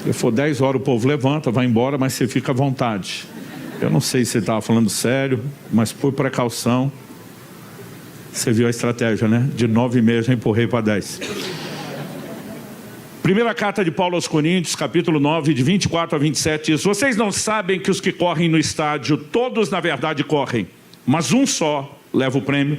Se for 10 horas, o povo levanta, vai embora, mas você fica à vontade. Eu não sei se você estava falando sério, mas por precaução, você viu a estratégia, né? De 9h30 já empurrei para 10. Primeira carta de Paulo aos Coríntios, capítulo 9, de 24 a 27, diz: vocês não sabem que os que correm no estádio, todos na verdade correm, mas um só leva o prêmio?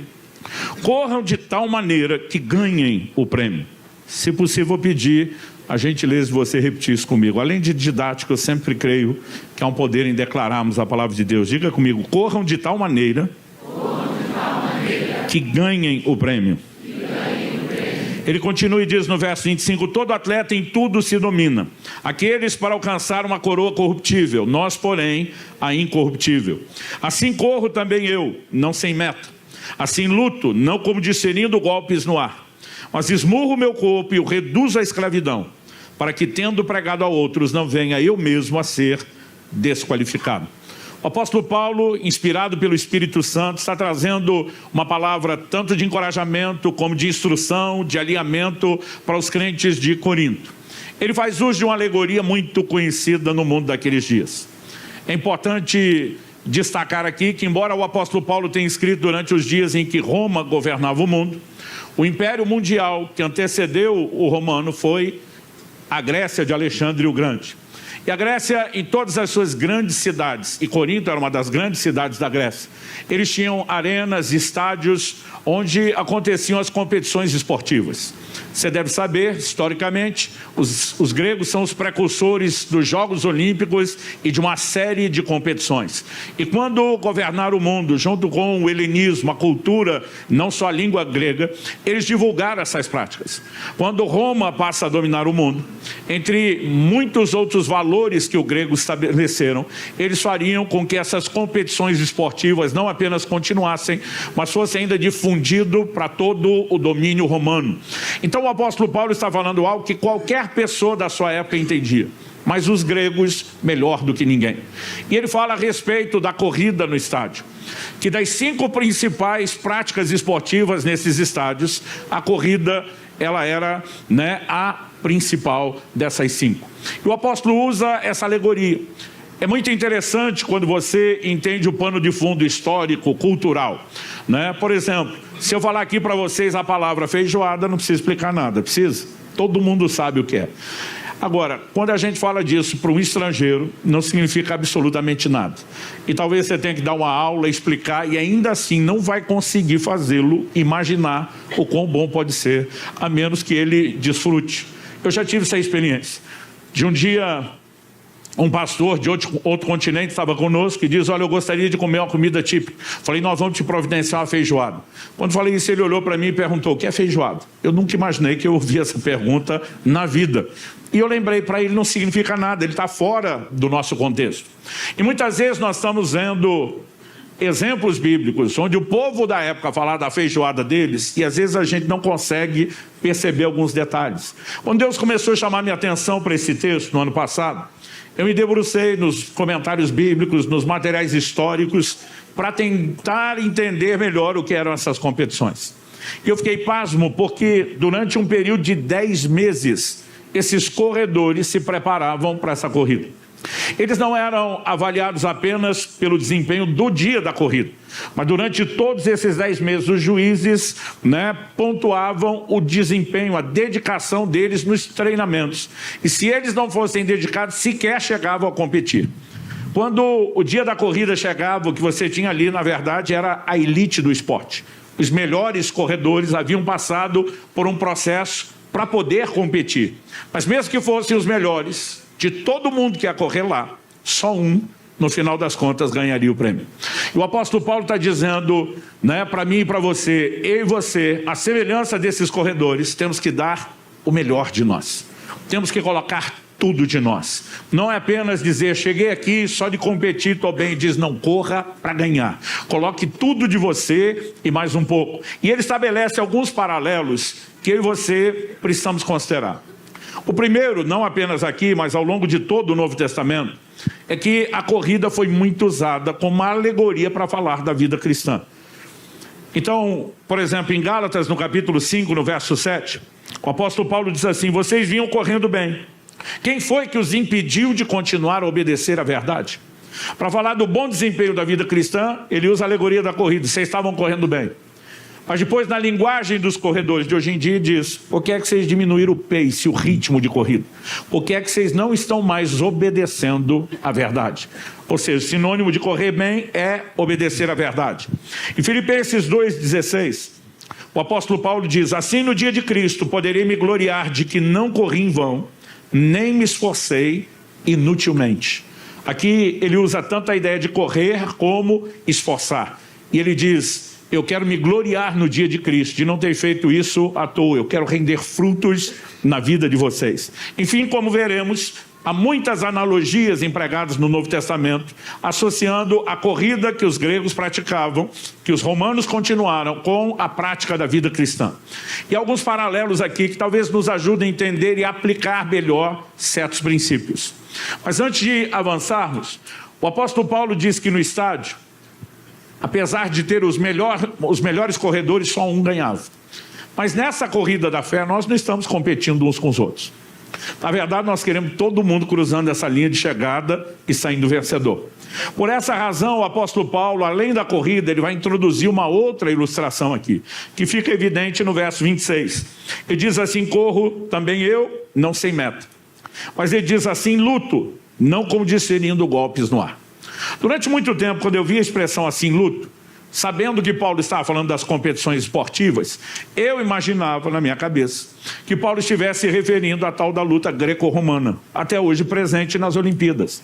Corram de tal maneira que ganhem o prêmio. Se possível, pedir a gentileza de você repetir isso comigo. Além de didático, eu sempre creio que há um poder em declararmos a palavra de Deus. Diga comigo: corram de tal maneira que ganhem o prêmio. Ele continua e diz no verso 25: todo atleta em tudo se domina. Aqueles para alcançar uma coroa corruptível, nós, porém, a incorruptível. Assim corro também eu, não sem meta. Assim luto, não como discernindo golpes no ar, mas esmurro o meu corpo e o reduzo à escravidão, para que, tendo pregado a outros, não venha eu mesmo a ser desqualificado. O apóstolo Paulo, inspirado pelo Espírito Santo, está trazendo uma palavra tanto de encorajamento como de instrução, de alinhamento para os crentes de Corinto. Ele faz uso de uma alegoria muito conhecida no mundo daqueles dias. É importante destacar aqui que, embora o apóstolo Paulo tenha escrito durante os dias em que Roma governava o mundo, o império mundial que antecedeu o romano foi a Grécia de Alexandre o Grande. E a Grécia, em todas as suas grandes cidades, e Corinto era uma das grandes cidades da Grécia, eles tinham arenas, estádios, onde aconteciam as competições esportivas. Você deve saber, historicamente, os gregos são os precursores dos Jogos Olímpicos e de uma série de competições. E quando governaram o mundo, junto com o helenismo, a cultura, não só a língua grega, eles divulgaram essas práticas. Quando Roma passa a dominar o mundo, entre muitos outros valores que os gregos estabeleceram, eles fariam com que essas competições esportivas não apenas continuassem, mas fossem ainda difundido para todo o domínio romano. Então o apóstolo Paulo está falando algo que qualquer pessoa da sua época entendia, mas os gregos melhor do que ninguém. E ele fala a respeito da corrida no estádio, que das 5 principais práticas esportivas nesses estádios, a corrida ela era, a principal dessas 5. E o apóstolo usa essa alegoria. É muito interessante quando você entende o pano de fundo histórico, cultural, Por exemplo, se eu falar aqui para vocês a palavra feijoada, não precisa explicar nada, precisa? Todo mundo sabe o que é. Agora, quando a gente fala disso para um estrangeiro, não significa absolutamente nada. E talvez você tenha que dar uma aula, explicar, e ainda assim não vai conseguir fazê-lo imaginar o quão bom pode ser, a menos que ele desfrute. Eu já tive essa experiência. De um dia, um pastor de outro continente estava conosco e diz: olha, eu gostaria de comer uma comida típica. Falei: nós vamos te providenciar uma feijoada. Quando falei isso, ele olhou para mim e perguntou: o que é feijoada? Eu nunca imaginei que eu ouvia essa pergunta na vida. E eu lembrei para ele, não significa nada, ele está fora do nosso contexto. E muitas vezes nós estamos vendo exemplos bíblicos, onde o povo da época falava da feijoada deles, e às vezes a gente não consegue perceber alguns detalhes. Quando Deus começou a chamar minha atenção para esse texto, no ano passado, eu me debrucei nos comentários bíblicos, nos materiais históricos, para tentar entender melhor o que eram essas competições. E eu fiquei pasmo, porque durante um período de 10 meses, esses corredores se preparavam para essa corrida. Eles não eram avaliados apenas pelo desempenho do dia da corrida, mas durante todos esses 10 meses, os juízes pontuavam o desempenho, a dedicação deles nos treinamentos. E se eles não fossem dedicados, sequer chegavam a competir. Quando o dia da corrida chegava, o que você tinha ali, na verdade, era a elite do esporte. Os melhores corredores haviam passado por um processo para poder competir. Mas mesmo que fossem os melhores, de todo mundo que ia correr lá, só um, no final das contas, ganharia o prêmio. E o apóstolo Paulo está dizendo, para mim e para você, eu e você, a semelhança desses corredores, temos que dar o melhor de nós. Temos que colocar tudo de nós. Não é apenas dizer: cheguei aqui só de competir, estou bem. Diz: não, corra para ganhar. Coloque tudo de você e mais um pouco. E ele estabelece alguns paralelos que eu e você precisamos considerar. O primeiro, não apenas aqui, mas ao longo de todo o Novo Testamento, é que a corrida foi muito usada como uma alegoria para falar da vida cristã. Então, por exemplo, em Gálatas, no capítulo 5, no verso 7, o apóstolo Paulo diz assim: vocês vinham correndo bem, Quem foi que os impediu de continuar a obedecer à verdade? Para falar do bom desempenho da vida cristã, ele usa a alegoria da corrida. Vocês estavam correndo bem. Mas depois, na linguagem dos corredores de hoje em dia, diz: por que é que vocês diminuíram o pace, o ritmo de corrida? Por que é que vocês não estão mais obedecendo à verdade? Ou seja, sinônimo de correr bem é obedecer à verdade. Em Filipenses 2,16, o apóstolo Paulo diz: assim no dia de Cristo poderei me gloriar de que não corri em vão, nem me esforcei inutilmente. Aqui ele usa tanto a ideia de correr como esforçar. E ele diz: eu quero me gloriar no dia de Cristo, de não ter feito isso à toa. Eu quero render frutos na vida de vocês. Enfim, como veremos, há muitas analogias empregadas no Novo Testamento, associando a corrida que os gregos praticavam, que os romanos continuaram, com a prática da vida cristã. E alguns paralelos aqui que talvez nos ajudem a entender e aplicar melhor certos princípios. Mas antes de avançarmos, o apóstolo Paulo diz que no estádio, apesar de ter os melhores corredores, só um ganhava. Mas nessa corrida da fé, nós não estamos competindo uns com os outros. Na verdade, nós queremos todo mundo cruzando essa linha de chegada e saindo vencedor. Por essa razão, o apóstolo Paulo, além da corrida, ele vai introduzir uma outra ilustração aqui, que fica evidente no verso 26. Ele diz assim: corro também eu, não sem meta. Mas ele diz assim: luto, não como desferindo golpes no ar. Durante muito tempo, quando eu vi a expressão assim, luto, sabendo que Paulo estava falando das competições esportivas, eu imaginava na minha cabeça que Paulo estivesse se referindo à tal da luta greco-romana, até hoje presente nas Olimpíadas.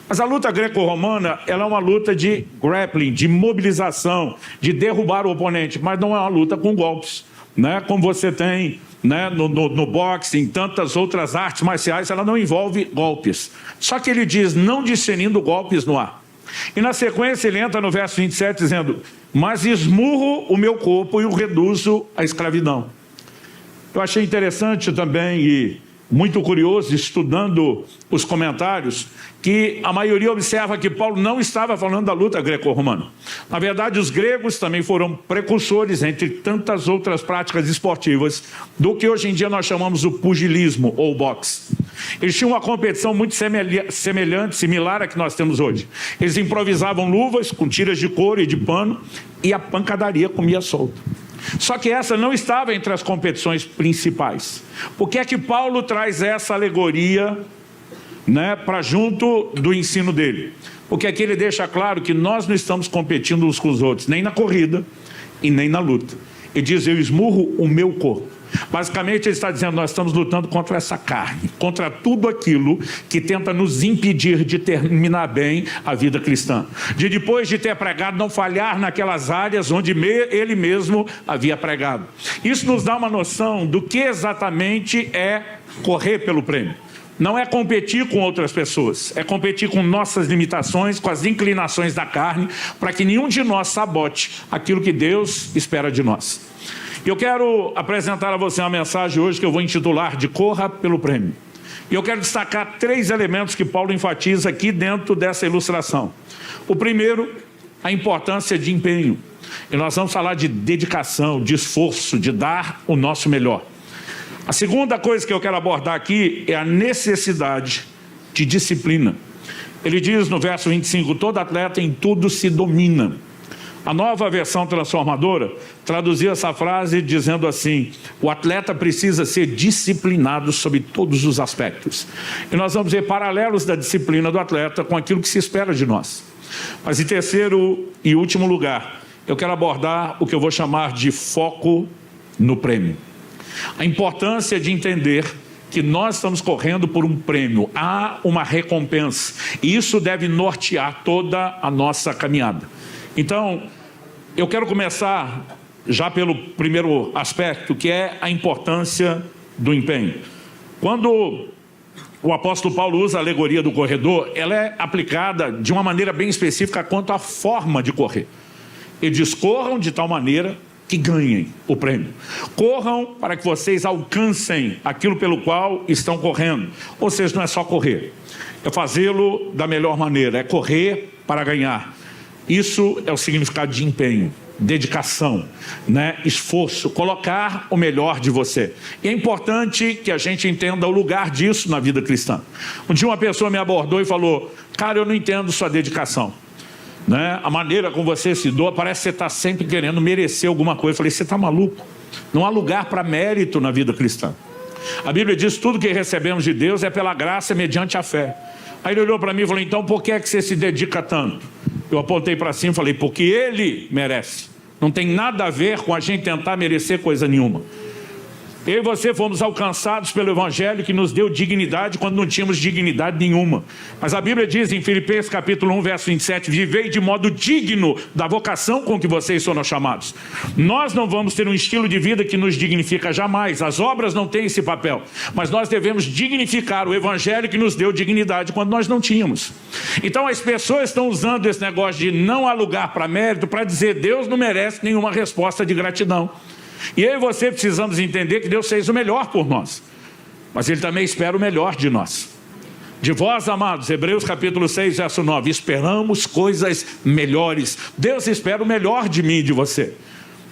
Mas a luta greco-romana, ela é uma luta de grappling, de mobilização, de derrubar o oponente, mas não é uma luta com golpes, né? Como você tem, né, no boxe, em tantas outras artes marciais, ela não envolve golpes. Só que ele diz: não desferindo golpes no ar. E na sequência ele entra no verso 27 dizendo: mas esmurro o meu corpo e o reduzo à escravidão. Eu achei interessante também e muito curioso, estudando os comentários, que a maioria observa que Paulo não estava falando da luta greco-romana. Na verdade, os gregos também foram precursores, entre tantas outras práticas esportivas, do que hoje em dia nós chamamos o pugilismo ou boxe. Eles tinham uma competição muito semelhante, similar à que nós temos hoje. Eles improvisavam luvas com tiras de couro e de pano, e a pancadaria comia solta. Só que essa não estava entre as competições principais. Por que é que Paulo traz essa alegoria, né, para junto do ensino dele? Porque aqui ele deixa claro que nós não estamos competindo uns com os outros, nem na corrida e nem na luta. Ele diz: eu esmurro o meu corpo. Basicamente ele está dizendo: nós estamos lutando contra essa carne, contra tudo aquilo que tenta nos impedir de terminar bem a vida cristã, de depois de ter pregado não falhar naquelas áreas onde ele mesmo havia pregado. Isso nos dá uma noção do que exatamente é correr pelo prêmio. Não é competir com outras pessoas, é competir com nossas limitações, com as inclinações da carne, para que nenhum de nós sabote aquilo que Deus espera de nós. Eu quero apresentar a você uma mensagem hoje que eu vou intitular de Corra pelo Prêmio. E eu quero destacar 3 elementos que Paulo enfatiza aqui dentro dessa ilustração. O primeiro, a importância de empenho. E nós vamos falar de dedicação, de esforço, de dar o nosso melhor. A segunda coisa que eu quero abordar aqui é a necessidade de disciplina. Ele diz no verso 25: todo atleta em tudo se domina. A nova versão transformadora traduziu essa frase dizendo assim: o atleta precisa ser disciplinado sobre todos os aspectos. E nós vamos ver paralelos da disciplina do atleta com aquilo que se espera de nós. Mas em terceiro e último lugar, eu quero abordar o que eu vou chamar de foco no prêmio. A importância de entender que nós estamos correndo por um prêmio, há uma recompensa, e isso deve nortear toda a nossa caminhada. Então, eu quero começar já pelo primeiro aspecto, que é a importância do empenho. Quando o apóstolo Paulo usa a alegoria do corredor, ela é aplicada de uma maneira bem específica quanto à forma de correr. Ele diz: corram de tal maneira que ganhem o prêmio. Corram para que vocês alcancem aquilo pelo qual estão correndo. Ou seja, não é só correr, é fazê-lo da melhor maneira, é correr para ganhar. Isso é o significado de empenho. dedicação, né? Esforço, colocar o melhor de você. E é importante que a gente entenda o lugar disso na vida cristã. Um dia uma pessoa me abordou e falou: cara, eu não entendo sua dedicação, né? A maneira como você se doa, parece que você está sempre querendo merecer alguma coisa. Eu falei: você está maluco? Não há lugar para mérito na vida cristã. A Bíblia diz: tudo que recebemos de Deus é pela graça mediante a fé. Aí ele olhou para mim e falou: então por que é que você se dedica tanto? Eu apontei para cima e falei: porque Ele merece. Não tem nada a ver com a gente tentar merecer coisa nenhuma. Eu e você fomos alcançados pelo Evangelho, que nos deu dignidade quando não tínhamos dignidade nenhuma. Mas a Bíblia diz em Filipenses capítulo 1, verso 27, vivei de modo digno da vocação com que vocês foram chamados. Nós não vamos ter um estilo de vida que nos dignifica jamais. As obras não têm esse papel. Mas nós devemos dignificar o Evangelho que nos deu dignidade quando nós não tínhamos. Então as pessoas estão usando esse negócio de não há lugar para mérito para dizer: Deus não merece nenhuma resposta de gratidão. E eu e você precisamos entender que Deus fez o melhor por nós, mas Ele também espera o melhor de nós. De vós, amados, Hebreus capítulo 6, verso 9, esperamos coisas melhores. Deus espera o melhor de mim e de você.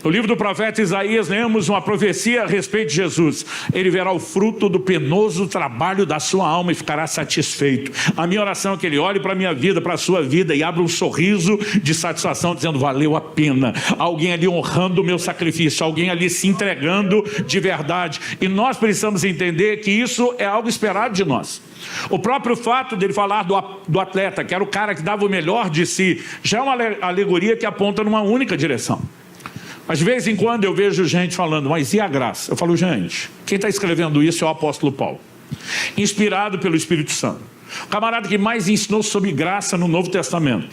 No livro do profeta Isaías, lemos uma profecia a respeito de Jesus. Ele verá o fruto do penoso trabalho da sua alma e ficará satisfeito. A minha oração é que Ele olhe para a minha vida, para a sua vida, e abra um sorriso de satisfação, dizendo: valeu a pena. Alguém ali honrando o meu sacrifício, alguém ali se entregando de verdade. E nós precisamos entender que isso é algo esperado de nós. O próprio fato dele falar do atleta, que era o cara que dava o melhor de si, já é uma alegoria que aponta numa única direção. Mas de vez em quando eu vejo gente falando: mas e a graça? Eu falo: gente, quem está escrevendo isso é o apóstolo Paulo, inspirado pelo Espírito Santo. O camarada que mais ensinou sobre graça no Novo Testamento,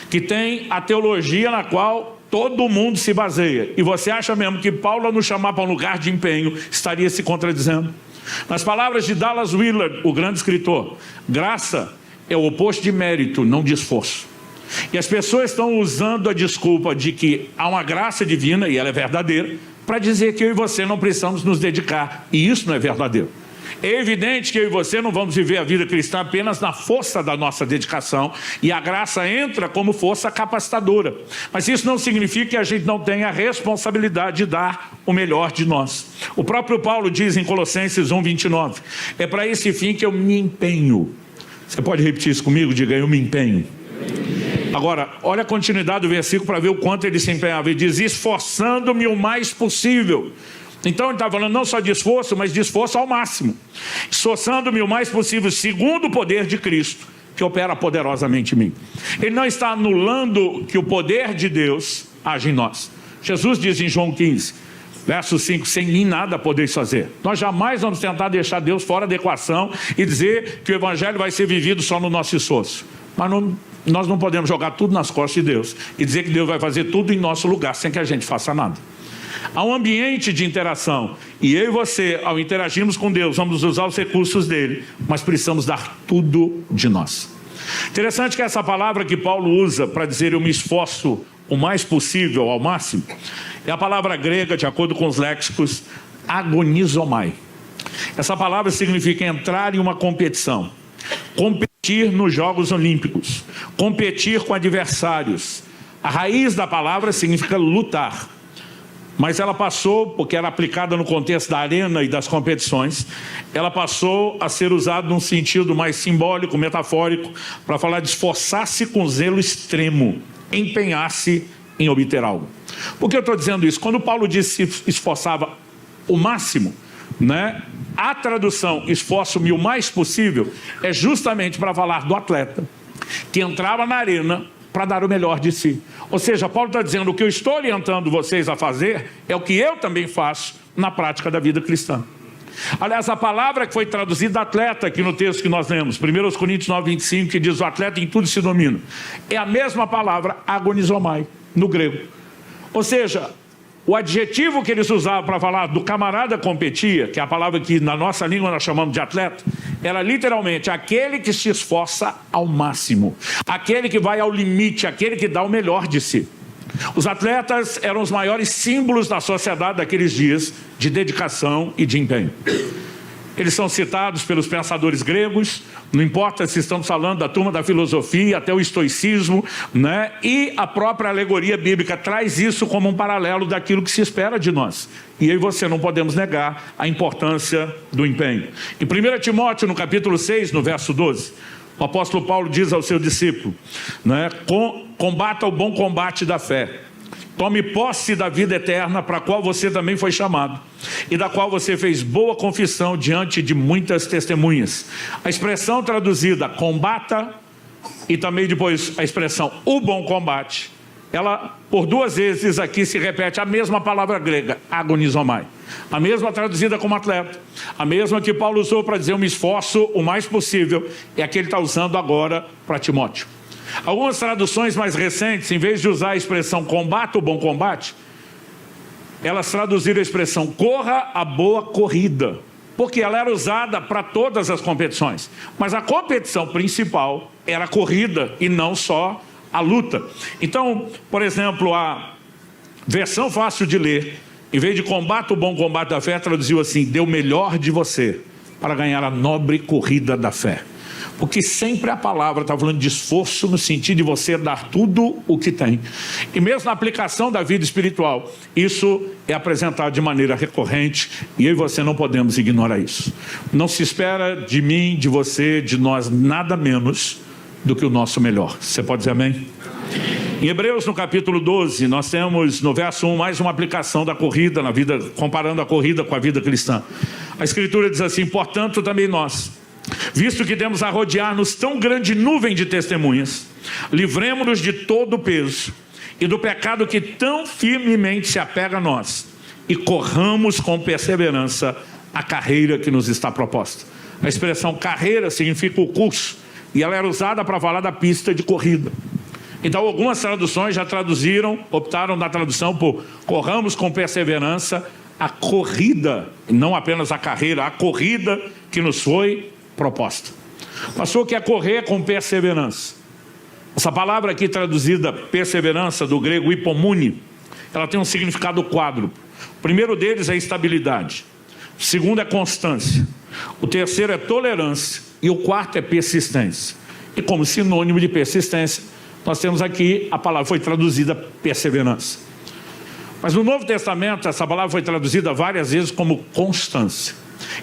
que tem a teologia na qual todo mundo se baseia. E você acha mesmo que Paulo, ao nos chamar para um lugar de empenho, estaria se contradizendo? Nas palavras de Dallas Willard, o grande escritor, graça é o oposto de mérito, não de esforço. E as pessoas estão usando a desculpa de que há uma graça divina, e ela é verdadeira, para dizer que eu e você não precisamos nos dedicar. E isso não é verdadeiro. É evidente que eu e você não vamos viver a vida cristã apenas na força da nossa dedicação, e a graça entra como força capacitadora. Mas isso não significa que a gente não tenha a responsabilidade de dar o melhor de nós. O próprio Paulo diz em Colossenses 1, 29, é para esse fim que eu me empenho. Você pode repetir isso comigo? Diga: eu me empenho. Agora, olha a continuidade do versículo para ver o quanto ele se empenhava. Ele diz: esforçando-me o mais possível. Então ele está falando não só de esforço, mas de esforço ao máximo. Esforçando-me o mais possível, segundo o poder de Cristo, que opera poderosamente em mim. Ele não está anulando que o poder de Deus age em nós. Jesus diz em João 15, verso 5, sem mim nada podeis fazer. Nós jamais vamos tentar deixar Deus fora da equação e dizer que o Evangelho vai ser vivido só no nosso esforço. Mas nós não podemos jogar tudo nas costas de Deus e dizer que Deus vai fazer tudo em nosso lugar sem que a gente faça nada. Há um ambiente de interação, e eu e você, ao interagirmos com Deus, vamos usar os recursos dele, mas precisamos dar tudo de nós. Interessante que essa palavra que Paulo usa para dizer eu me esforço o mais possível, ao máximo, é a palavra grega, de acordo com os léxicos, agonizomai. Essa palavra significa entrar em uma competição, competir nos Jogos Olímpicos, competir com adversários. A raiz da palavra significa lutar, mas ela passou, porque era aplicada no contexto da arena e das competições, ela passou a ser usada num sentido mais simbólico, metafórico, para falar de esforçar-se com zelo extremo, empenhar-se em obter algo. Por que eu estou dizendo isso? Quando Paulo disse que se esforçava o máximo, né? A tradução esforço-me o mais possível é justamente para falar do atleta que entrava na arena para dar o melhor de si. Ou seja, Paulo está dizendo: o que eu estou orientando vocês a fazer é o que eu também faço na prática da vida cristã. Aliás, a palavra que foi traduzida atleta aqui no texto que nós lemos, 1 Coríntios 9, 25, que diz o atleta em tudo se domina, é a mesma palavra agonizomai no grego. Ou seja, o adjetivo que eles usavam para falar do camarada competia, que é a palavra que na nossa língua nós chamamos de atleta, era literalmente aquele que se esforça ao máximo, aquele que vai ao limite, aquele que dá o melhor de si. Os atletas eram os maiores símbolos da sociedade daqueles dias de dedicação e de empenho. Eles são citados pelos pensadores gregos, não importa se estamos falando da turma da filosofia, até o estoicismo, né? E a própria alegoria bíblica traz isso como um paralelo daquilo que se espera de nós. E eu e você não podemos negar a importância do empenho. Em 1 Timóteo, no capítulo 6, no verso 12, o apóstolo Paulo diz ao seu discípulo, né? Combata o bom combate da fé. Tome posse da vida eterna, para a qual você também foi chamado, e da qual você fez boa confissão diante de muitas testemunhas. A expressão traduzida, combata, e também depois a expressão, o bom combate, ela por duas vezes aqui se repete a mesma palavra grega, agonizomai. A mesma traduzida como atleta, a mesma que Paulo usou para dizer eu me esforço o mais possível, é a que ele está usando agora para Timóteo. Algumas traduções mais recentes, em vez de usar a expressão combata o bom combate, elas traduziram a expressão corra a boa corrida, porque ela era usada para todas as competições, mas a competição principal era a corrida e não só a luta. Então, por exemplo, a versão fácil de ler, em vez de combata o bom combate da fé, traduziu assim, dê o melhor de você para ganhar a nobre corrida da fé. Porque sempre a palavra está falando de esforço no sentido de você dar tudo o que tem. E mesmo na aplicação da vida espiritual, isso é apresentado de maneira recorrente e eu e você não podemos ignorar isso. Não se espera de mim, de você, de nós, nada menos do que o nosso melhor. Você pode dizer amém? Em Hebreus, no capítulo 12, nós temos no verso 1 mais uma aplicação da corrida na vida, comparando a corrida com a vida cristã. A Escritura diz assim, portanto também nós, visto que temos a rodear-nos tão grande nuvem de testemunhas, livremo-nos de todo o peso e do pecado que tão firmemente se apega a nós e corramos com perseverança a carreira que nos está proposta. A expressão carreira significa o curso e ela era usada para falar da pista de corrida. Então algumas traduções já optaram na tradução por corramos com perseverança a corrida, não apenas a carreira, a corrida que nos foi proposta. Pastor, que é correr com perseverança. Essa palavra aqui traduzida perseverança, do grego hipomune, ela tem um significado quádruplo. O primeiro deles é estabilidade, o segundo é constância, o terceiro é tolerância e o quarto é persistência. E como sinônimo de persistência, nós temos aqui a palavra foi traduzida perseverança. Mas no Novo Testamento essa palavra foi traduzida várias vezes como constância.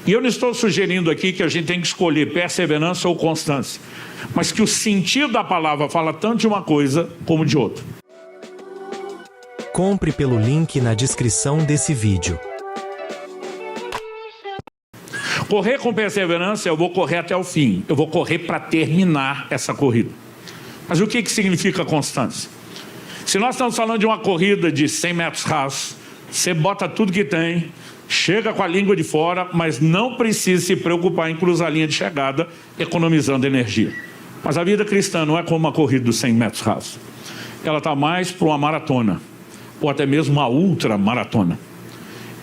E eu não estou sugerindo aqui que a gente tem que escolher perseverança ou constância, mas que o sentido da palavra fala tanto de uma coisa como de outra. Compre pelo link na descrição desse vídeo. Correr com perseverança, eu vou correr até o fim, eu vou correr para terminar essa corrida. Mas o que significa constância? Se nós estamos falando de uma corrida de 100 metros rasos, você bota tudo que tem, chega com a língua de fora, mas não precisa se preocupar em cruzar a linha de chegada, economizando energia. Mas a vida cristã não é como uma corrida dos 100 metros rasos. Ela está mais para uma maratona, ou até mesmo uma ultramaratona.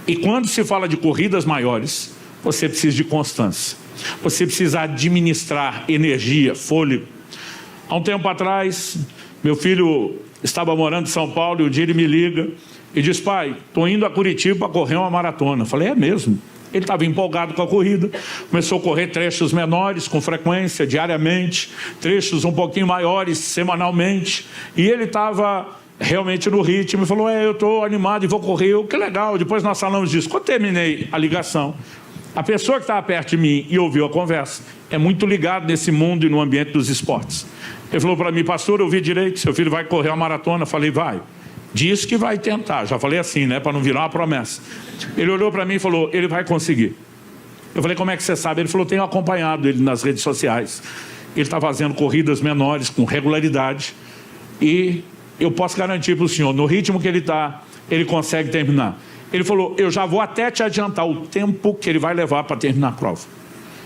E quando se fala de corridas maiores, você precisa de constância. Você precisa administrar energia, fôlego. Há um tempo atrás, meu filho estava morando em São Paulo e um dia ele me liga e diz, pai, estou indo a Curitiba para correr uma maratona. Eu falei, é mesmo? Ele estava empolgado com a corrida, começou a correr trechos menores com frequência, diariamente, trechos um pouquinho maiores, semanalmente, e ele estava realmente no ritmo e falou, eu estou animado e vou correr. Que legal. Depois nós falamos disso. Quando terminei a ligação, a pessoa que estava perto de mim e ouviu a conversa é muito ligado nesse mundo e no ambiente dos esportes. Ele falou para mim, pastor, eu vi direito, seu filho vai correr uma maratona. Eu falei, vai. Diz que vai tentar. Já falei assim, né, para não virar uma promessa. Ele olhou para mim e falou, ele vai conseguir. Eu falei, como é que você sabe? Ele falou, tenho acompanhado ele nas redes sociais. Ele está fazendo corridas menores com regularidade e eu posso garantir para o senhor, no ritmo que ele está, ele consegue terminar. Ele falou, eu já vou até te adiantar o tempo que ele vai levar para terminar a prova.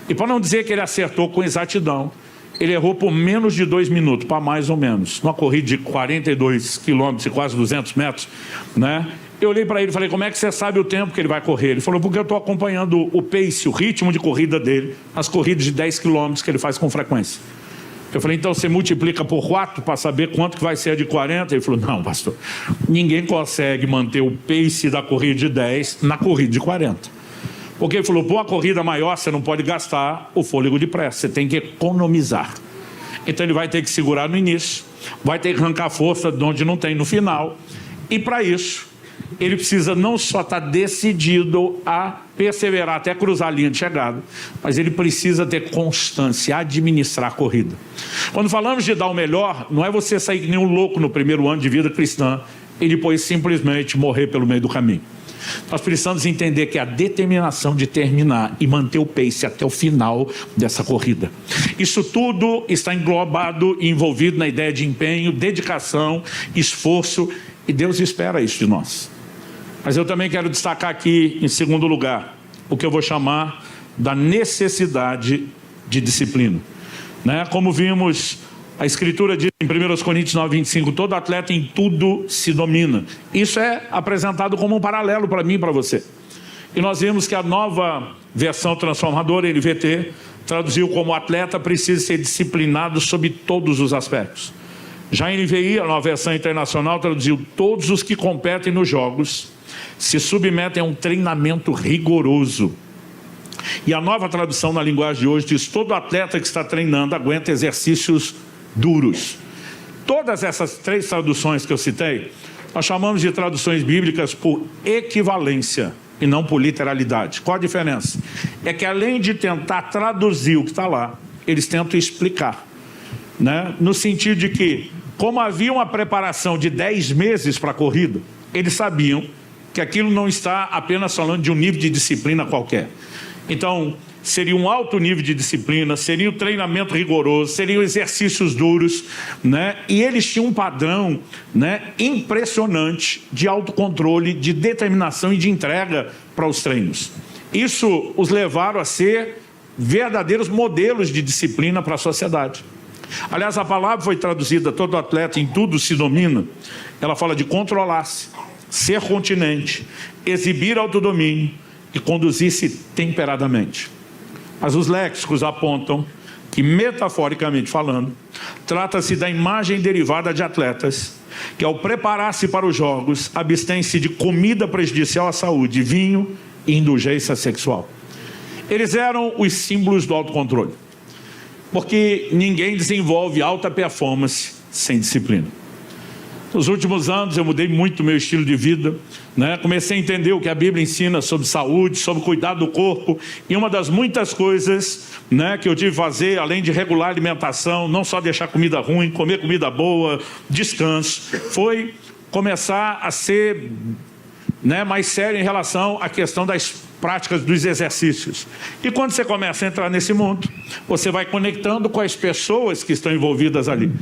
E para não dizer que ele acertou com exatidão, ele errou por menos de 2 minutos, para mais ou menos. Uma corrida de 42 quilômetros e quase 200 metros, né? Eu olhei para ele e falei, como é que você sabe o tempo que ele vai correr? Ele falou, porque eu estou acompanhando o pace, o ritmo de corrida dele, as corridas de 10 quilômetros que ele faz com frequência. Eu falei, então você multiplica por 4 para saber quanto que vai ser a de 40? Ele falou, não, pastor, ninguém consegue manter o pace da corrida de 10 na corrida de 40. Porque ele falou, para uma corrida maior, você não pode gastar o fôlego depressa, você tem que economizar. Então ele vai ter que segurar no início, vai ter que arrancar força de onde não tem no final. E para isso, ele precisa não só estar decidido a perseverar até cruzar a linha de chegada, mas ele precisa ter constância, administrar a corrida. Quando falamos de dar o melhor, não é você sair que nem um louco no primeiro ano de vida cristã e depois simplesmente morrer pelo meio do caminho. Nós precisamos entender que a determinação de terminar e manter o pace até o final dessa corrida. Isso tudo está englobado e envolvido na ideia de empenho, dedicação, esforço, e Deus espera isso de nós. Mas eu também quero destacar aqui, em segundo lugar, o que eu vou chamar da necessidade de disciplina. Como vimos, a Escritura diz em 1 Coríntios 9:25, todo atleta em tudo se domina. Isso é apresentado como um paralelo para mim e para você. E nós vimos que a nova versão transformadora, NVT, traduziu como atleta precisa ser disciplinado sob todos os aspectos. Já a NVI, a nova versão internacional, traduziu todos os que competem nos jogos se submetem a um treinamento rigoroso. E a nova tradução na linguagem de hoje diz, todo atleta que está treinando aguenta exercícios duros. Todas essas três traduções que eu citei, nós chamamos de traduções bíblicas por equivalência e não por literalidade. Qual a diferença? É que além de tentar traduzir o que está lá, eles tentam explicar, no sentido de que, como havia uma preparação de 10 meses para a corrida, eles sabiam que aquilo não está apenas falando de um nível de disciplina qualquer. Então, seria um alto nível de disciplina, seria um treinamento rigoroso, seriam exercícios duros, E eles tinham um padrão, impressionante de autocontrole, de determinação e de entrega para os treinos. Isso os levaram a ser verdadeiros modelos de disciplina para a sociedade. Aliás, a palavra foi traduzida, todo atleta em tudo se domina. Ela fala de controlar-se, ser continente, exibir autodomínio e conduzir-se temperadamente. Mas os léxicos apontam que, metaforicamente falando, trata-se da imagem derivada de atletas que, ao preparar-se para os jogos, abstêm-se de comida prejudicial à saúde, vinho e indulgência sexual. Eles eram os símbolos do autocontrole, porque ninguém desenvolve alta performance sem disciplina. Nos últimos anos eu mudei muito o meu estilo de vida, Comecei a entender o que a Bíblia ensina sobre saúde, sobre cuidado do corpo, e uma das muitas coisas, que eu tive que fazer, além de regular a alimentação, não só deixar comida ruim, comer comida boa, descanso, foi começar a ser mais sério em relação à questão das práticas dos exercícios. E quando você começa a entrar nesse mundo, você vai conectando com as pessoas que estão envolvidas ali.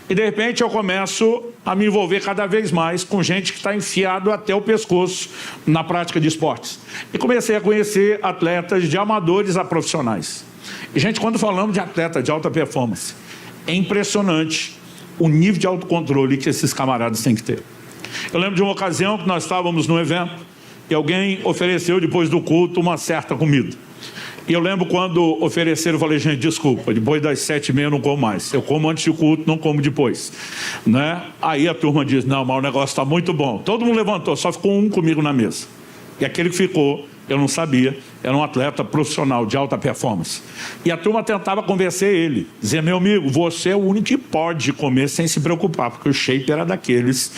E de repente eu começo a me envolver cada vez mais com gente que está enfiado até o pescoço na prática de esportes. E comecei a conhecer atletas de amadores a profissionais. E gente, quando falamos de atleta de alta performance, é impressionante o nível de autocontrole que esses camaradas têm que ter. Eu lembro de uma ocasião que nós estávamos num evento e alguém ofereceu depois do culto uma certa comida. E eu lembro quando ofereceram, eu falei, gente, desculpa, depois das 7h30 eu não como mais. Eu como antes do culto, não como depois. Aí a turma diz, não, mas o negócio está muito bom. Todo mundo levantou, só ficou um comigo na mesa. E aquele que ficou, eu não sabia, era um atleta profissional de alta performance. E a turma tentava convencer ele, dizer, meu amigo, você é o único que pode comer sem se preocupar, porque o shape era daqueles,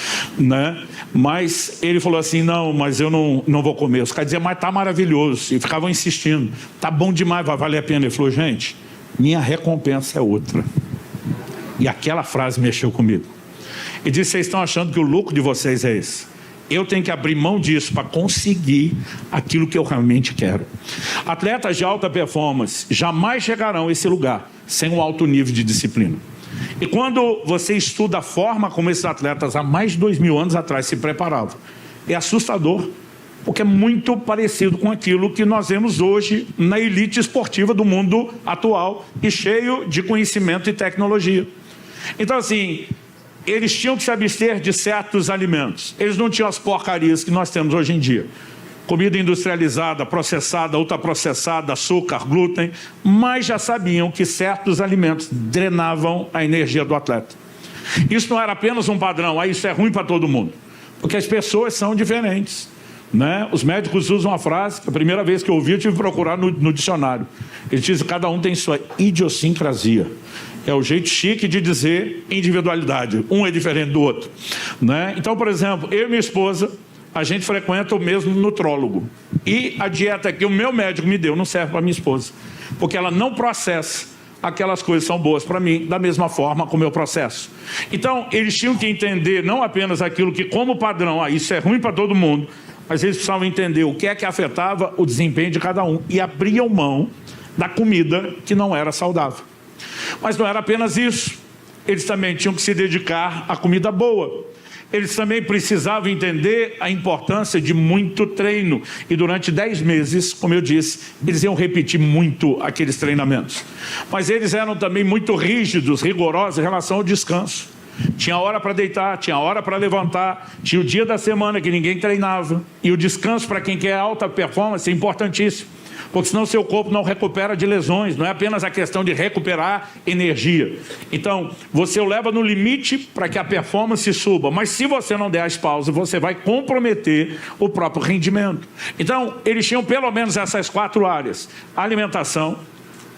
Mas ele falou assim, não, mas eu não vou comer. Os caras diziam, mas tá maravilhoso. E ficavam insistindo, tá bom demais, vai valer a pena. Ele falou, gente, minha recompensa é outra. E aquela frase mexeu comigo. Ele disse, vocês estão achando que o lucro de vocês é esse? Eu tenho que abrir mão disso para conseguir aquilo que eu realmente quero. Atletas de alta performance jamais chegarão a esse lugar sem um alto nível de disciplina. E quando você estuda a forma como esses atletas há mais de 2000 anos atrás se preparavam, é assustador, porque é muito parecido com aquilo que nós vemos hoje na elite esportiva do mundo atual e cheio de conhecimento e tecnologia. Então, assim, eles tinham que se abster de certos alimentos. Eles não tinham as porcarias que nós temos hoje em dia. Comida industrializada, processada, ultraprocessada, açúcar, glúten, mas já sabiam que certos alimentos drenavam a energia do atleta. Isso não era apenas um padrão, isso é ruim para todo mundo, porque as pessoas são diferentes. né? Os médicos usam uma frase, a primeira vez que eu ouvi, eu tive que procurar no dicionário. Eles dizem que cada um tem sua idiosincrasia. É o jeito chique de dizer individualidade. Um é diferente do outro, né? Então, por exemplo, eu e minha esposa, a gente frequenta o mesmo nutrólogo. E a dieta que o meu médico me deu não serve para minha esposa, porque ela não processa aquelas coisas que são boas para mim, da mesma forma como eu processo. Então, eles tinham que entender não apenas aquilo que, como padrão, isso é ruim para todo mundo, mas eles precisavam entender o que é que afetava o desempenho de cada um e abriam mão da comida que não era saudável. Mas não era apenas isso. Eles também tinham que se dedicar à comida boa. Eles também precisavam entender a importância de muito treino. E durante 10 meses, como eu disse, eles iam repetir muito aqueles treinamentos. Mas eles eram também muito rígidos, rigorosos em relação ao descanso. Tinha hora para deitar, tinha hora para levantar, tinha o dia da semana que ninguém treinava. E o descanso para quem quer alta performance é importantíssimo, porque senão seu corpo não recupera de lesões. Não é apenas a questão de recuperar energia. Então, você o leva no limite para que a performance suba, mas se você não der as pausas, você vai comprometer o próprio rendimento. Então, eles tinham pelo menos essas 4 áreas: alimentação,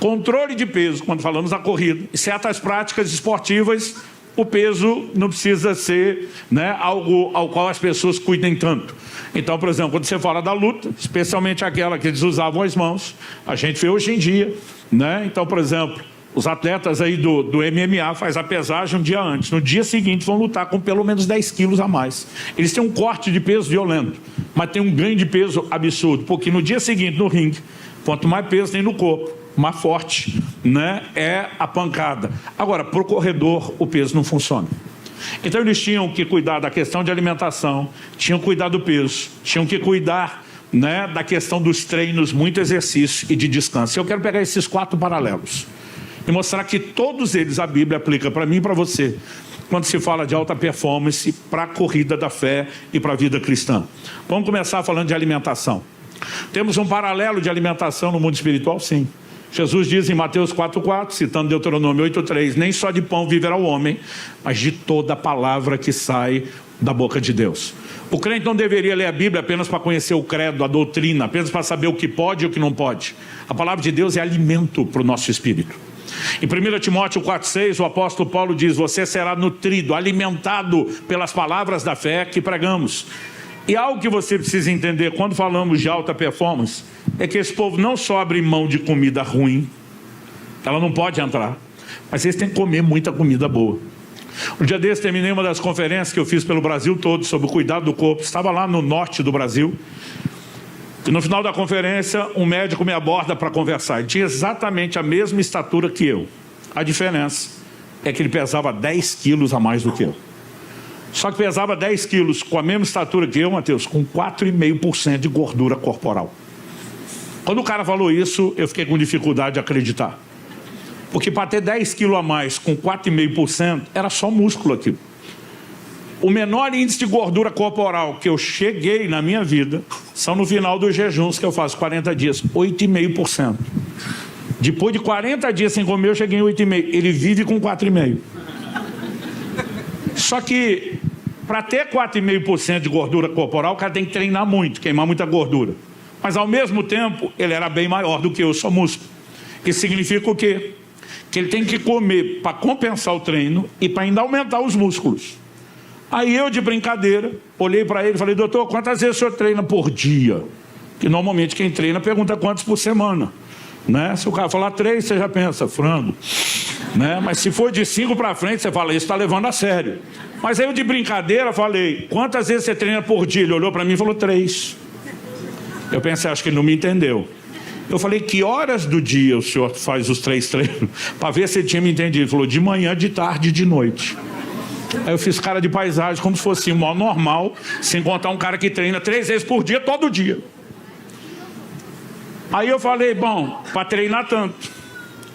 controle de peso, quando falamos da corrida, e certas práticas esportivas. O peso não precisa ser, né, algo ao qual as pessoas cuidem tanto. Então, por exemplo, quando você fala da luta, especialmente aquela que eles usavam as mãos, a gente vê hoje em dia, né? Então, por exemplo, os atletas aí do MMA fazem a pesagem um dia antes. No dia seguinte vão lutar com pelo menos 10 quilos a mais. Eles têm um corte de peso violento, mas tem um ganho de peso absurdo, porque no dia seguinte, no ringue, quanto mais peso tem no corpo, mais forte, né, é a pancada. Agora, para o corredor, o peso não funciona. Então, eles tinham que cuidar da questão de alimentação, tinham que cuidar do peso, tinham que cuidar, né, da questão dos treinos, muito exercício e de descanso. Eu quero pegar esses 4 paralelos e mostrar que todos eles a Bíblia aplica para mim e para você, quando se fala de alta performance para a corrida da fé e para a vida cristã. Vamos começar falando de alimentação. Temos um paralelo de alimentação no mundo espiritual, sim. Jesus diz em Mateus 4,4, citando Deuteronômio 8,3, nem só de pão viverá o homem, mas de toda a palavra que sai da boca de Deus. O crente não deveria ler a Bíblia apenas para conhecer o credo, a doutrina, apenas para saber o que pode e o que não pode. A palavra de Deus é alimento para o nosso espírito. Em 1 Timóteo 4,6, o apóstolo Paulo diz: você será nutrido, alimentado pelas palavras da fé que pregamos. E algo que você precisa entender quando falamos de alta performance é que esse povo não só abre mão de comida ruim, ela não pode entrar, mas eles têm que comer muita comida boa. Um dia desse terminei uma das conferências que eu fiz pelo Brasil todo sobre o cuidado do corpo. Estava lá no norte do Brasil e no final da conferência um médico me aborda para conversar. Ele tinha exatamente a mesma estatura que eu. A diferença é que ele pesava 10 quilos a mais do que eu. Só que pesava 10 quilos com a mesma estatura que eu, Mateus, com 4,5% de gordura corporal. Quando o cara falou isso, eu fiquei com dificuldade de acreditar. Porque para ter 10 quilos a mais com 4,5% era só músculo aquilo. O menor índice de gordura corporal que eu cheguei na minha vida são no final dos jejuns que eu faço, 40 dias, 8,5%. Depois de 40 dias sem comer, eu cheguei em 8,5%. Ele vive com 4,5%. Só que para ter 4,5% de gordura corporal, o cara tem que treinar muito, queimar muita gordura. Mas ao mesmo tempo, ele era bem maior do que eu, só músculo. Isso significa o quê? Que ele tem que comer para compensar o treino e para ainda aumentar os músculos. Aí eu, de brincadeira, olhei para ele e falei: doutor, quantas vezes o senhor treina por dia? Que normalmente quem treina pergunta quantos por semana, né? Se o cara falar 3, você já pensa, frango, né? Mas se for de 5 para frente, você fala, isso está levando a sério. Mas aí eu, de brincadeira, falei: quantas vezes você treina por dia? Ele olhou para mim e falou 3. Eu pensei, acho que ele não me entendeu. Eu falei: que horas do dia o senhor faz os 3 treinos? Para ver se ele tinha me entendido. Ele falou: de manhã, de tarde e de noite. Aí eu fiz cara de paisagem, como se fosse um mal normal, sem contar um cara que treina 3 vezes por dia, todo dia. Aí eu falei: bom, para treinar tanto,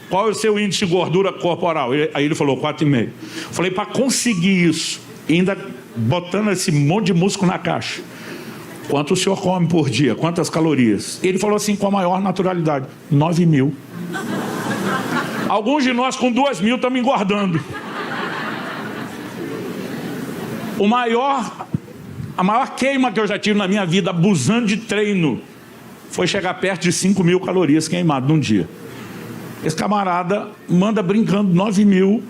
qual é o seu índice de gordura corporal? Aí ele falou 4,5. Falei: para conseguir isso, ainda botando esse monte de músculo na caixa, quanto o senhor come por dia? Quantas calorias? Ele falou assim com a maior naturalidade: 9.000. Alguns de nós com 2.000 estamos engordando. O maior A maior queima que eu já tive na minha vida, abusando de treino, foi chegar perto de 5.000 calorias queimadas num dia. Esse camarada manda brincando 9.000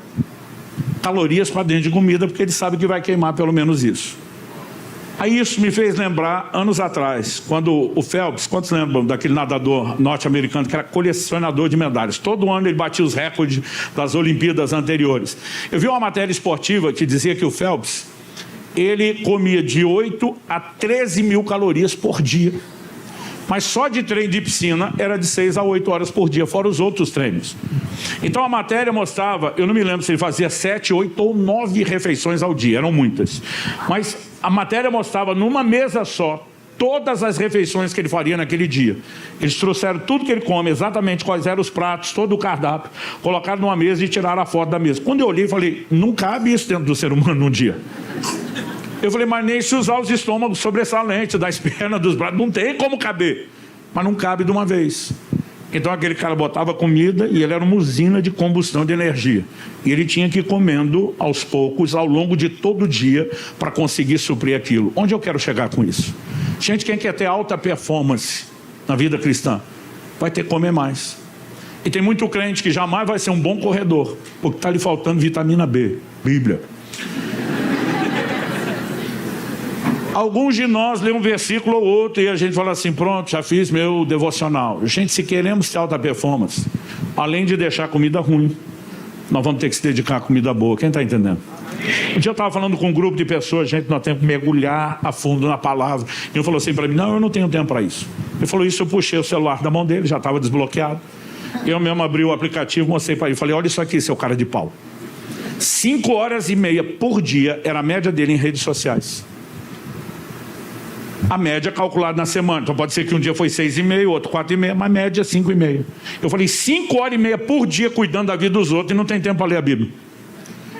calorias para dentro de comida, porque ele sabe que vai queimar pelo menos isso. Aí isso me fez lembrar, anos atrás, quando o Phelps, quantos lembram daquele nadador norte-americano que era colecionador de medalhas? Todo ano ele batia os recordes das Olimpíadas anteriores. Eu vi uma matéria esportiva que dizia que o Phelps, ele comia de 8 a 13.000 calorias por dia. Mas só de treino de piscina era de 6 a 8 horas por dia, fora os outros treinos. Então a matéria mostrava, eu não me lembro se ele fazia 7, 8 ou 9 refeições ao dia, eram muitas. Mas a matéria mostrava numa mesa só, todas as refeições que ele faria naquele dia. Eles trouxeram tudo que ele come, exatamente quais eram os pratos, todo o cardápio, colocaram numa mesa e tiraram a foto da mesa. Quando eu olhei, falei, não cabe isso dentro do ser humano num dia. Eu falei, mas nem se usar os estômagos sobressalentes, das pernas, dos braços, não tem como caber. Mas não cabe de uma vez. Então aquele cara botava comida e ele era uma usina de combustão de energia. E ele tinha que ir comendo aos poucos, ao longo de todo o dia, para conseguir suprir aquilo. Onde eu quero chegar com isso? Gente, quem quer ter alta performance na vida cristã, vai ter que comer mais. E tem muito crente que jamais vai ser um bom corredor, porque está lhe faltando vitamina B, Bíblia. Alguns de nós lêem um versículo ou outro e a gente fala assim, pronto, já fiz meu devocional. Gente, se queremos ter alta performance, além de deixar comida ruim, nós vamos ter que se dedicar à comida boa. Quem está entendendo? Um dia eu estava falando com um grupo de pessoas, gente, nós temos que mergulhar a fundo na palavra. E ele falou assim para mim, não, eu não tenho tempo para isso. Ele falou isso, eu puxei o celular da mão dele, já estava desbloqueado. Eu mesmo abri o aplicativo, mostrei para ele, falei, olha isso aqui, seu cara de pau. 5 horas e meia por dia era a média dele em redes sociais. A média calculada na semana. Então pode ser que um dia foi 6,5, outro 4,5, mas média 5,5. Eu falei, 5 horas e meia por dia cuidando da vida dos outros e não tem tempo para ler a Bíblia.